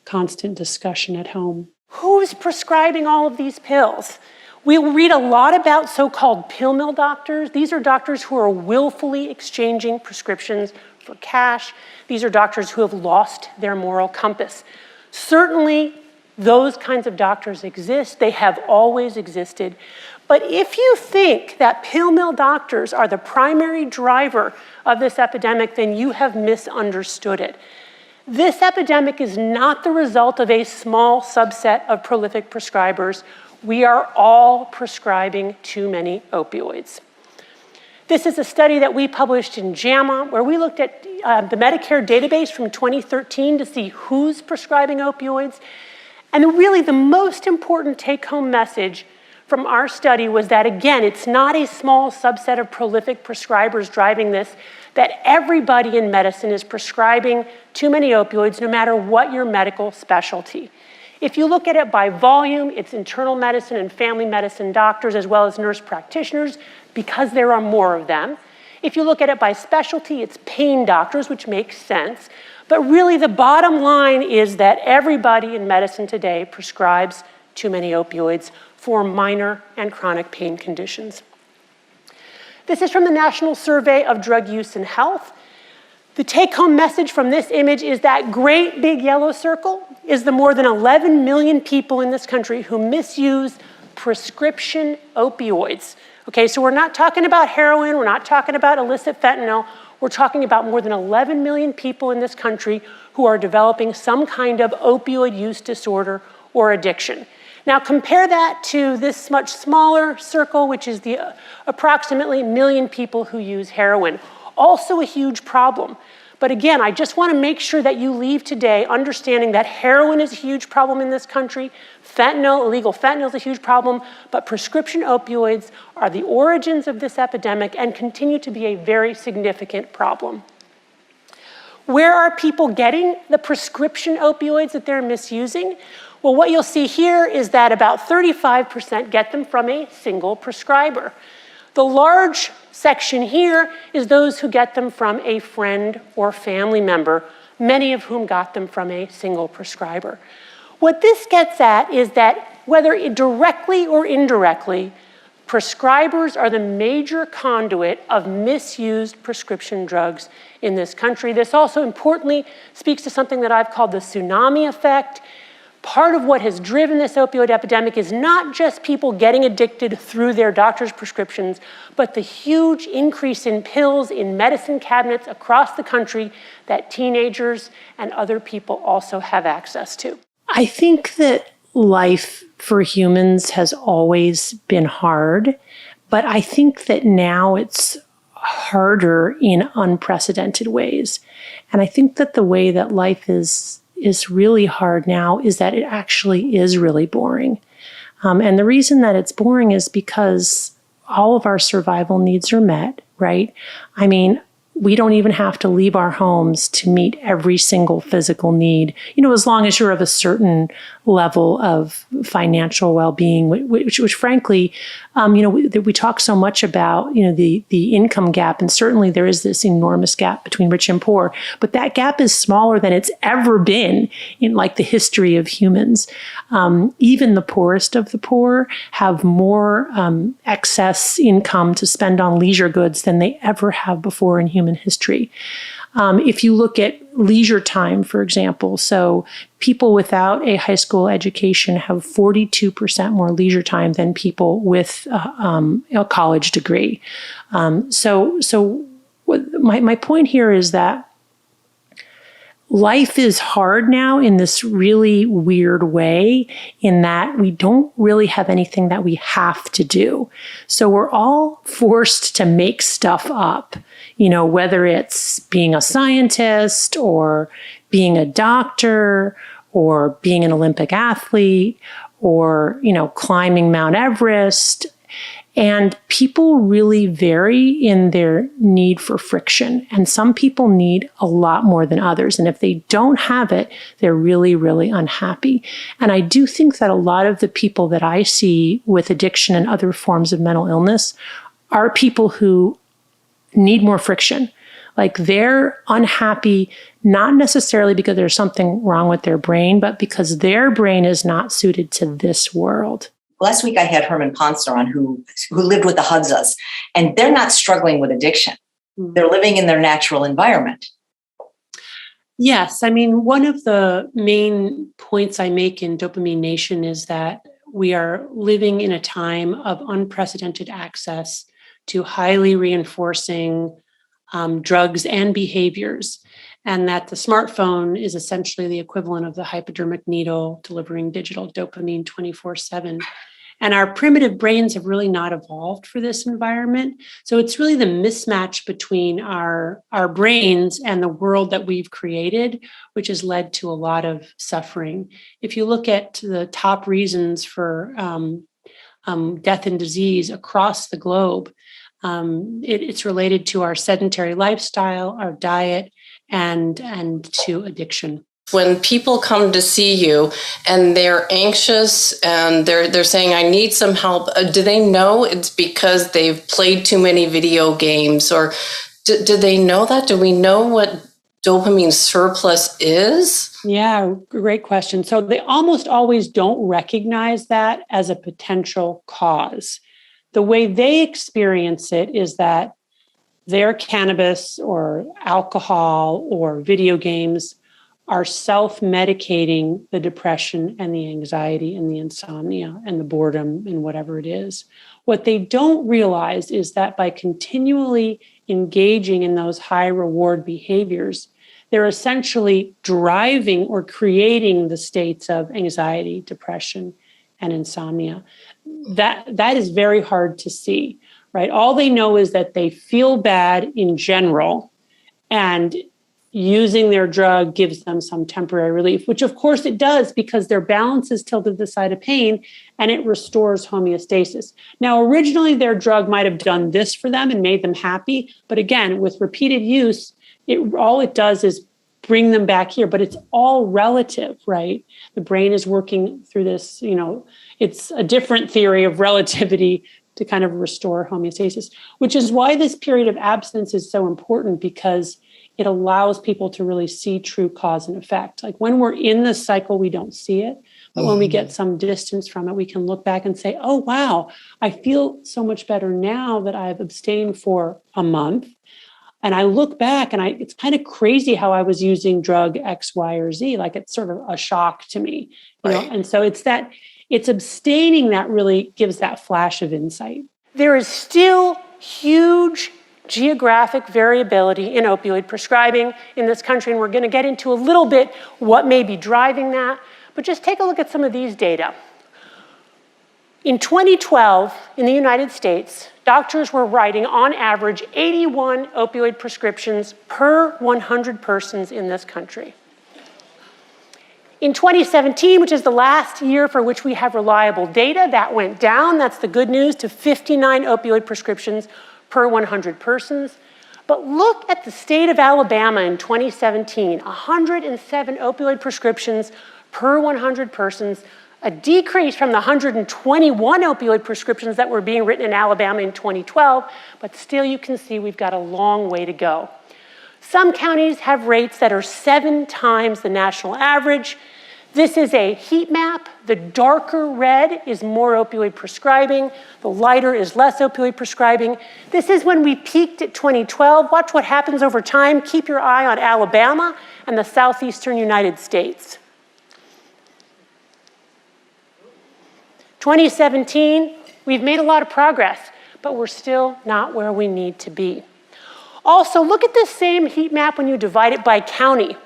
constant discussion at home. Who's prescribing all of these pills? We read a lot about so-called pill mill doctors. These are doctors who are willfully exchanging prescriptions for cash. These are doctors who have lost their moral compass. Certainly, those kinds of doctors exist. They have always existed. But if you think that pill mill doctors are the primary driver of this epidemic, then you have misunderstood it. This epidemic is not the result of a small subset of prolific prescribers. We are all prescribing too many opioids. This is a study that we published in JAMA, where we looked at the Medicare database from 2013 to see who's prescribing opioids. And really the most important take-home message from our study was that, again, it's not a small subset of prolific prescribers driving this, that everybody in medicine is prescribing too many opioids, no matter what your medical specialty. If you look at it by volume, it's internal medicine and family medicine doctors, as well as nurse practitioners, because there are more of them. If you look at it by specialty, it's pain doctors, which makes sense. But really, the bottom line is that everybody in medicine today prescribes too many opioids for minor and chronic pain conditions. This is from the National Survey of Drug Use and Health. The take-home message from this image is that great big yellow circle is the more than 11 million people in this country who misuse prescription opioids. Okay, so we're not talking about heroin, we're not talking about illicit fentanyl, we're talking about more than 11 million people in this country who are developing some kind of opioid use disorder or addiction. Now compare that to this much smaller circle, which is the approximately 1 million people who use heroin. Also a huge problem. But again, I just want to make sure that you leave today understanding that heroin is a huge problem in this country, illegal fentanyl is a huge problem, but prescription opioids are the origins of this epidemic and continue to be a very significant problem. Where are people getting the prescription opioids that they're misusing? Well, what you'll see here is that about 35% get them from a single prescriber. The large section here is those who get them from a friend or family member, many of whom got them from a single prescriber. What this gets at is that whether directly or indirectly, prescribers are the major conduit of misused prescription drugs in this country. This also importantly speaks to something that I've called the tsunami effect. Part of what has driven this opioid epidemic is not just people getting addicted through their doctor's prescriptions, but the huge increase in pills in medicine cabinets across the country that teenagers and other people also have access to. I think that life for humans has always been hard, but I think that now it's harder in unprecedented ways. And I think that the way that life is really hard now is that it actually is really boring. And the reason that it's boring is because all of our survival needs are met, right? I mean, we don't even have to leave our homes to meet every single physical need, as long as you're of a certain level of financial well-being, which frankly, we talk so much about, the income gap, and certainly there is this enormous gap between rich and poor, but that gap is smaller than it's ever been in the history of humans. Even the poorest of the poor have more excess income to spend on leisure goods than they ever have before in human history. If you look at leisure time, for example, so people without a high school education have 42% more leisure time than people with a college degree. So my point here is that life is hard now in this really weird way, in that we don't really have anything that we have to do. So we're all forced to make stuff up, whether it's being a scientist or being a doctor or being an Olympic athlete or, climbing Mount Everest. And people really vary in their need for friction. And some people need a lot more than others. And if they don't have it, they're really, really unhappy. And I do think that a lot of the people that I see with addiction and other forms of mental illness are people who need more friction. Like, they're unhappy, not necessarily because there's something wrong with their brain, but because their brain is not suited to this world. Last week, I had Herman Poncer on who lived with the Hudzas, and they're not struggling with addiction. They're living in their natural environment. Yes. I mean, one of the main points I make in Dopamine Nation is that we are living in a time of unprecedented access to highly reinforcing drugs and behaviors, and that the smartphone is essentially the equivalent of the hypodermic needle delivering digital dopamine 24/7. And our primitive brains have really not evolved for this environment. So it's really the mismatch between our brains and the world that we've created, which has led to a lot of suffering. If you look at the top reasons for death and disease across the globe, it's related to our sedentary lifestyle, our diet, and to addiction. When people come to see you and they're anxious and they're saying, I need some help, do they know it's because they've played too many video games? Or do they know that? Do we know what dopamine surplus is? Yeah, great question. So they almost always don't recognize that as a potential cause. The way they experience it is that their cannabis or alcohol or video games are self-medicating the depression and the anxiety and the insomnia and the boredom and whatever it is. What they don't realize is that by continually engaging in those high reward behaviors, they're essentially driving or creating the states of anxiety, depression, and insomnia. That is very hard to see, right? All they know is that they feel bad in general, and using their drug gives them some temporary relief, which of course it does, because their balance is tilted to the side of pain and it restores homeostasis. Now, originally their drug might have done this for them and made them happy. But again, with repeated use, all it does is bring them back here, but it's all relative, right? The brain is working through this, it's a different theory of relativity to kind of restore homeostasis, which is why this period of abstinence is so important, because it allows people to really see true cause and effect. Like, when we're in the cycle, we don't see it. But when we get some distance from it, we can look back and say, oh, wow, I feel so much better now that I've abstained for a month. And I look back and it's kind of crazy how I was using drug X, Y, or Z. Like, it's sort of a shock to me. You know? And so it's abstaining that really gives that flash of insight. There is still huge geographic variability in opioid prescribing in this country, and we're going to get into a little bit what may be driving that. But just take a look at some of these data. In 2012, in the United States, doctors were writing on average 81 opioid prescriptions per 100 persons in this country. In 2017, which is the last year for which we have reliable data, that went down. That's the good news, to 59 opioid prescriptions per 100 persons. But look at the state of Alabama in 2017, 107 opioid prescriptions per 100 persons, a decrease from the 121 opioid prescriptions that were being written in Alabama in 2012, but still you can see we've got a long way to go. Some counties have rates that are 7 times the national average. This is a heat map. The darker red is more opioid prescribing. The lighter is less opioid prescribing. This is when we peaked at 2012. Watch what happens over time. Keep your eye on Alabama and the southeastern United States. 2017, we've made a lot of progress, but we're still not where we need to be. Also, look at this same heat map when you divide it by county.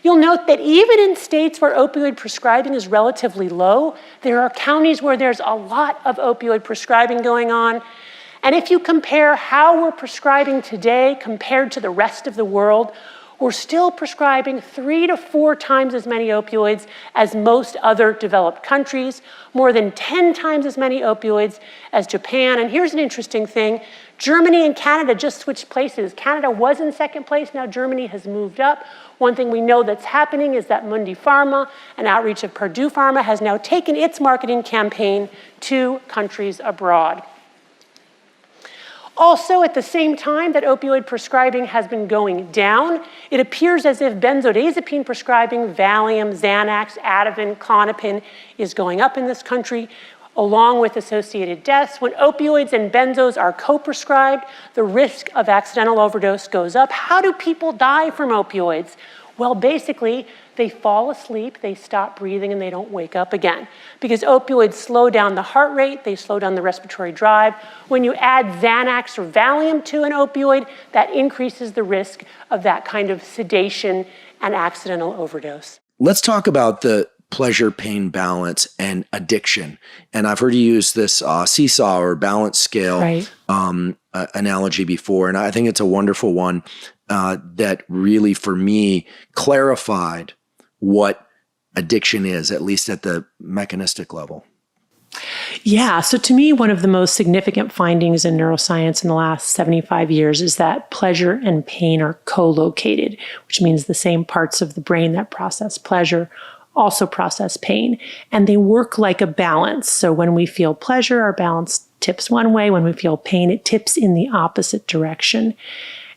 You'll note that even in states where opioid prescribing is relatively low, there are counties where there's a lot of opioid prescribing going on. And if you compare how we're prescribing today compared to the rest of the world, we're still prescribing 3 to 4 times as many opioids as most other developed countries, more than 10 times as many opioids as Japan. And here's an interesting thing. Germany and Canada just switched places. Canada was in second place, now Germany has moved up. One thing we know that's happening is that Mundi Pharma, an outreach of Purdue Pharma, has now taken its marketing campaign to countries abroad. Also, at the same time that opioid prescribing has been going down, it appears as if benzodiazepine prescribing, Valium, Xanax, Ativan, Klonopin, is going up in this country, along with associated deaths. When opioids and benzos are co-prescribed, the risk of accidental overdose goes up. How do people die from opioids? Well, basically, they fall asleep, they stop breathing, and they don't wake up again. Because opioids slow down the heart rate, they slow down the respiratory drive. When you add Xanax or Valium to an opioid, that increases the risk of that kind of sedation and accidental overdose. Let's talk about the pleasure-pain balance and addiction. And I've heard you use this seesaw or balance scale analogy before, and I think it's a wonderful one that really, for me, clarified what addiction is, at least at the mechanistic level. Yeah, so to me, one of the most significant findings in neuroscience in the last 75 years is that pleasure and pain are co-located, which means the same parts of the brain that process pleasure also process pain, and they work like a balance. So when we feel pleasure, our balance tips one way. When we feel pain, it tips in the opposite direction.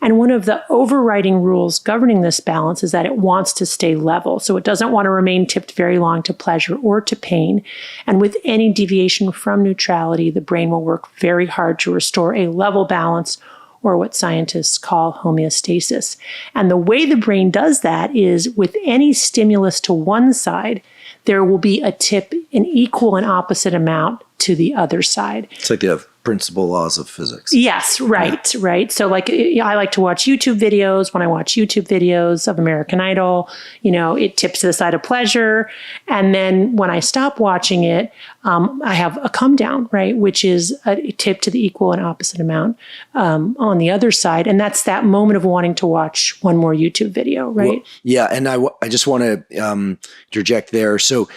And one of the overriding rules governing this balance is that it wants to stay level. So it doesn't want to remain tipped very long to pleasure or to pain. And with any deviation from neutrality, the brain will work very hard to restore a level balance, or what scientists call homeostasis. And the way the brain does that is with any stimulus to one side, there will be a tip in equal and opposite amount to the other side. It's like the principal laws of physics. Yes, right, right. So like I like to watch YouTube videos. When I watch YouTube videos of American Idol, it tips to the side of pleasure. And then when I stop watching it, I have a come down, right, which is a tip to the equal and opposite amount on the other side. And that's that moment of wanting to watch one more YouTube video, right? Well, yeah, and I just want to interject there. So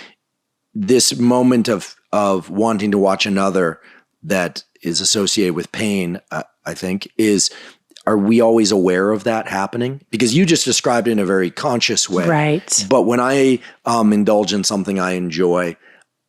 this moment of wanting to watch another that is associated with pain, I think, are we always aware of that happening? Because you just described it in a very conscious way. Right. But when I indulge in something I enjoy,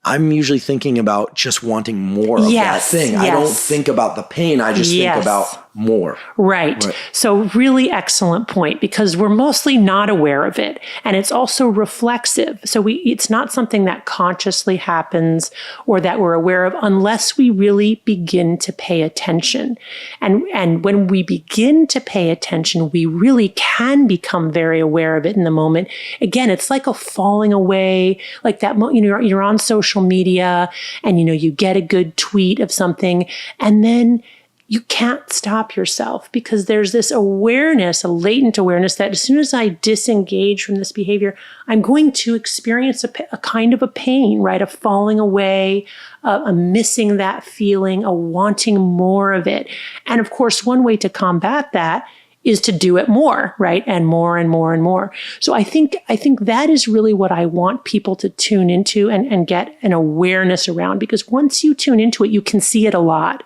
I'm usually thinking about just wanting more of that thing. Yes. I don't think about the pain. I just think about more. Right. So really excellent point, because we're mostly not aware of it. And it's also reflexive. So it's not something that consciously happens or that we're aware of unless we really begin to pay attention. And when we begin to pay attention, we really can become very aware of it in the moment. Again, it's like a falling away, like that, you're on social media and, you get a good tweet of something, and then you can't stop yourself because there's this awareness, a latent awareness that as soon as I disengage from this behavior, I'm going to experience a kind of a pain, right? A falling away, a missing that feeling, a wanting more of it. And of course, one way to combat that is to do it more, right? And more and more and more. So I think that is really what I want people to tune into and get an awareness around, because once you tune into it, you can see it a lot.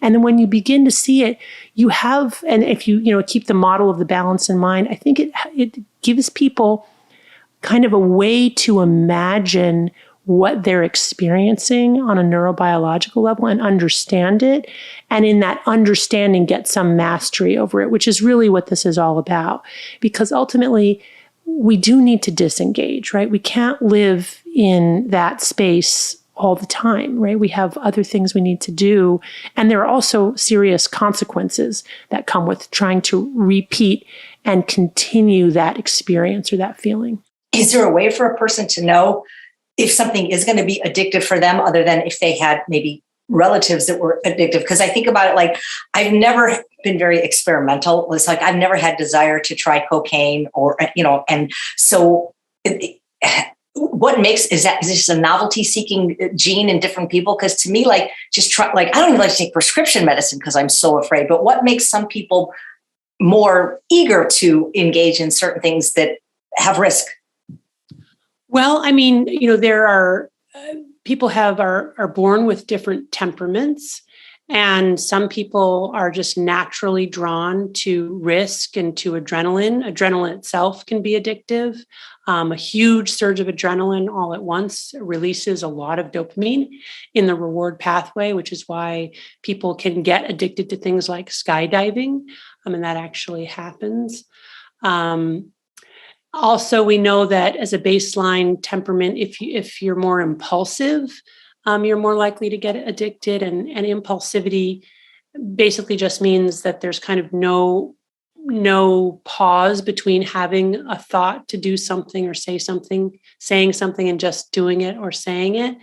And then when you begin to see it, you have, and if you keep the model of the balance in mind, I think it gives people kind of a way to imagine what they're experiencing on a neurobiological level and understand it. And in that understanding, get some mastery over it, which is really what this is all about. Because ultimately, we do need to disengage, right? We can't live in that space all the time, right? We have other things we need to do. And there are also serious consequences that come with trying to repeat and continue that experience or that feeling. Is there a way for a person to know if something is going to be addictive for them other than if they had maybe relatives that were addictive. Because I think about it, like, I've never been very experimental. It's like I've never had desire to try cocaine or, and so what makes, is this a novelty seeking gene in different people? Because to me, like, I don't even like to take prescription medicine because I'm so afraid, but what makes some people more eager to engage in certain things that have risk? Well, I mean, there are people are born with different temperaments, and some people are just naturally drawn to risk and to adrenaline. Adrenaline itself can be addictive. A huge surge of adrenaline all at once releases a lot of dopamine in the reward pathway, which is why people can get addicted to things like skydiving. And that actually happens. Also, we know that as a baseline temperament, if you're more impulsive, you're more likely to get addicted. And impulsivity basically just means that there's kind of no pause between having a thought to do something or saying something and just doing it or saying it.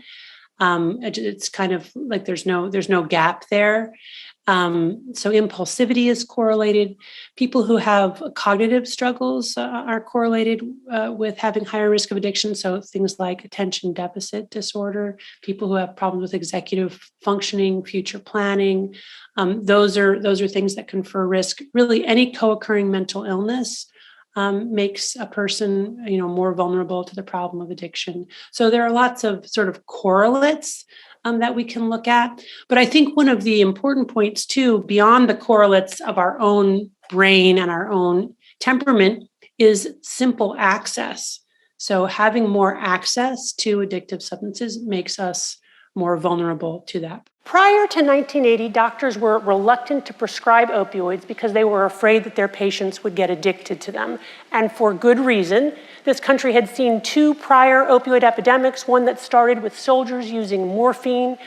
It's kind of like there's no gap there. So impulsivity is correlated. People who have cognitive struggles are correlated with having higher risk of addiction. So things like attention deficit disorder, people who have problems with executive functioning, future planning, those are things that confer risk. Really, any co-occurring mental illness makes a person, more vulnerable to the problem of addiction. So there are lots of sort of correlates that we can look at. But I think one of the important points too, beyond the correlates of our own brain and our own temperament, is simple access. So having more access to addictive substances makes us more vulnerable to that. Prior to 1980, doctors were reluctant to prescribe opioids because they were afraid that their patients would get addicted to them. And for good reason. This country had seen 2 prior opioid epidemics, one that started with soldiers using morphine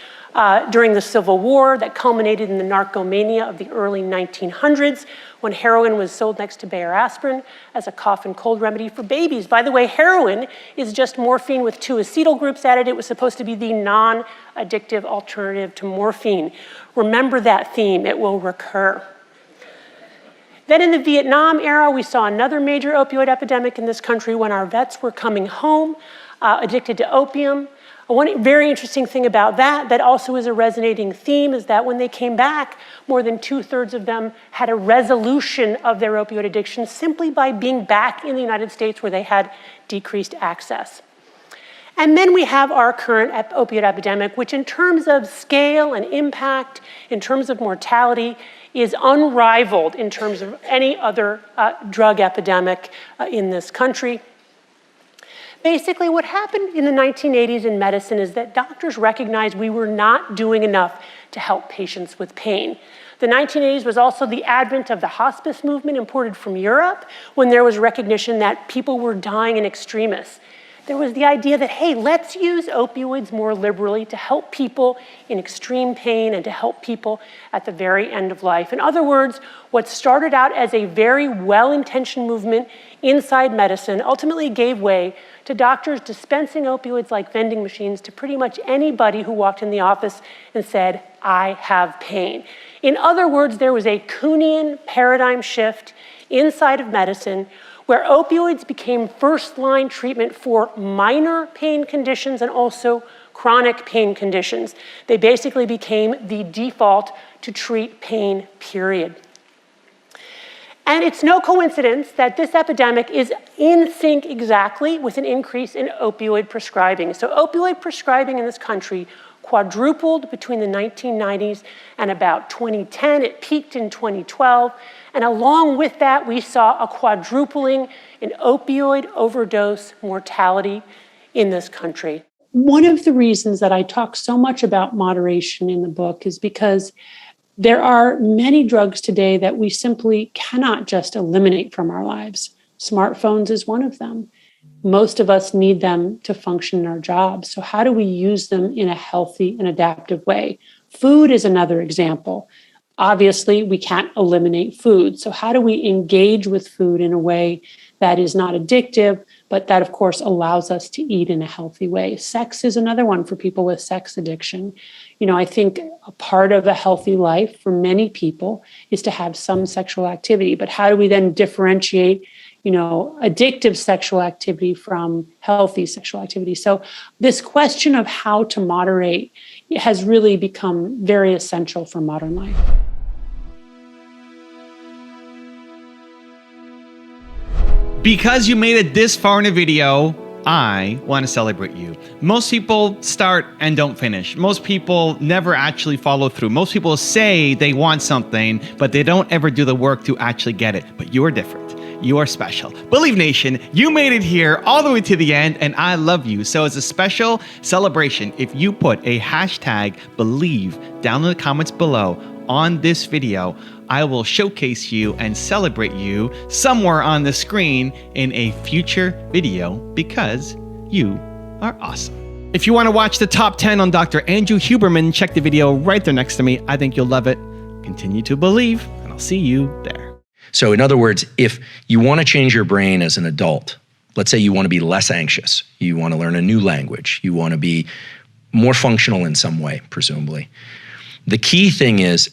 during the Civil War that culminated in the narcomania of the early 1900s, when heroin was sold next to Bayer aspirin as a cough and cold remedy for babies. By the way, heroin is just morphine with 2 acetyl groups added. It was supposed to be the non-addictive alternative to morphine. Remember that theme, it will recur. Then in the Vietnam era, we saw another major opioid epidemic in this country when our vets were coming home addicted to opium. One very interesting thing about that also is a resonating theme, is that when they came back, more than 2/3 of them had a resolution of their opioid addiction simply by being back in the United States where they had decreased access. And then we have our current opioid epidemic, which in terms of scale and impact, in terms of mortality, is unrivaled in terms of any other drug epidemic in this country. Basically, what happened in the 1980s in medicine is that doctors recognized we were not doing enough to help patients with pain. The 1980s was also the advent of the hospice movement imported from Europe, when there was recognition that people were dying in extremis. There was the idea that, hey, let's use opioids more liberally to help people in extreme pain and to help people at the very end of life. In other words, what started out as a very well-intentioned movement inside medicine ultimately gave way to doctors dispensing opioids like vending machines to pretty much anybody who walked in the office and said, I have pain. In other words, there was a Kuhnian paradigm shift inside of medicine where opioids became first-line treatment for minor pain conditions and also chronic pain conditions. They basically became the default to treat pain, period. And it's no coincidence that this epidemic is in sync exactly with an increase in opioid prescribing. So opioid prescribing in this country quadrupled between the 1990s and about 2010. It peaked in 2012. And along with that, we saw a quadrupling in opioid overdose mortality in this country. One of the reasons that I talk so much about moderation in the book is because there are many drugs today that we simply cannot just eliminate from our lives. Smartphones is one of them. Most of us need them to function in our jobs. So how do we use them in a healthy and adaptive way? Food is another example. Obviously, we can't eliminate food. So how do we engage with food in a way that is not addictive, but that, of course, allows us to eat in a healthy way? Sex is another one for people with sex addiction. I think a part of a healthy life for many people is to have some sexual activity. But how do we then differentiate, addictive sexual activity from healthy sexual activity? So this question of how to moderate has really become very essential for modern life. Because you made it this far in a video, I want to celebrate you. Most people start and don't finish. Most people never actually follow through. Most people say they want something, but they don't ever do the work to actually get it. But you are different. You are special. Believe Nation, you made it here all the way to the end, and I love you. So as a special celebration, if you put a hashtag Believe down in the comments below on this video, I will showcase you and celebrate you somewhere on the screen in a future video because you are awesome. If you want to watch the top 10 on Dr. Andrew Huberman, check the video right there next to me. I think you'll love it. Continue to believe, and I'll see you there. So in other words, if you want to change your brain as an adult, let's say you want to be less anxious, you want to learn a new language, you want to be more functional in some way, presumably. The key thing is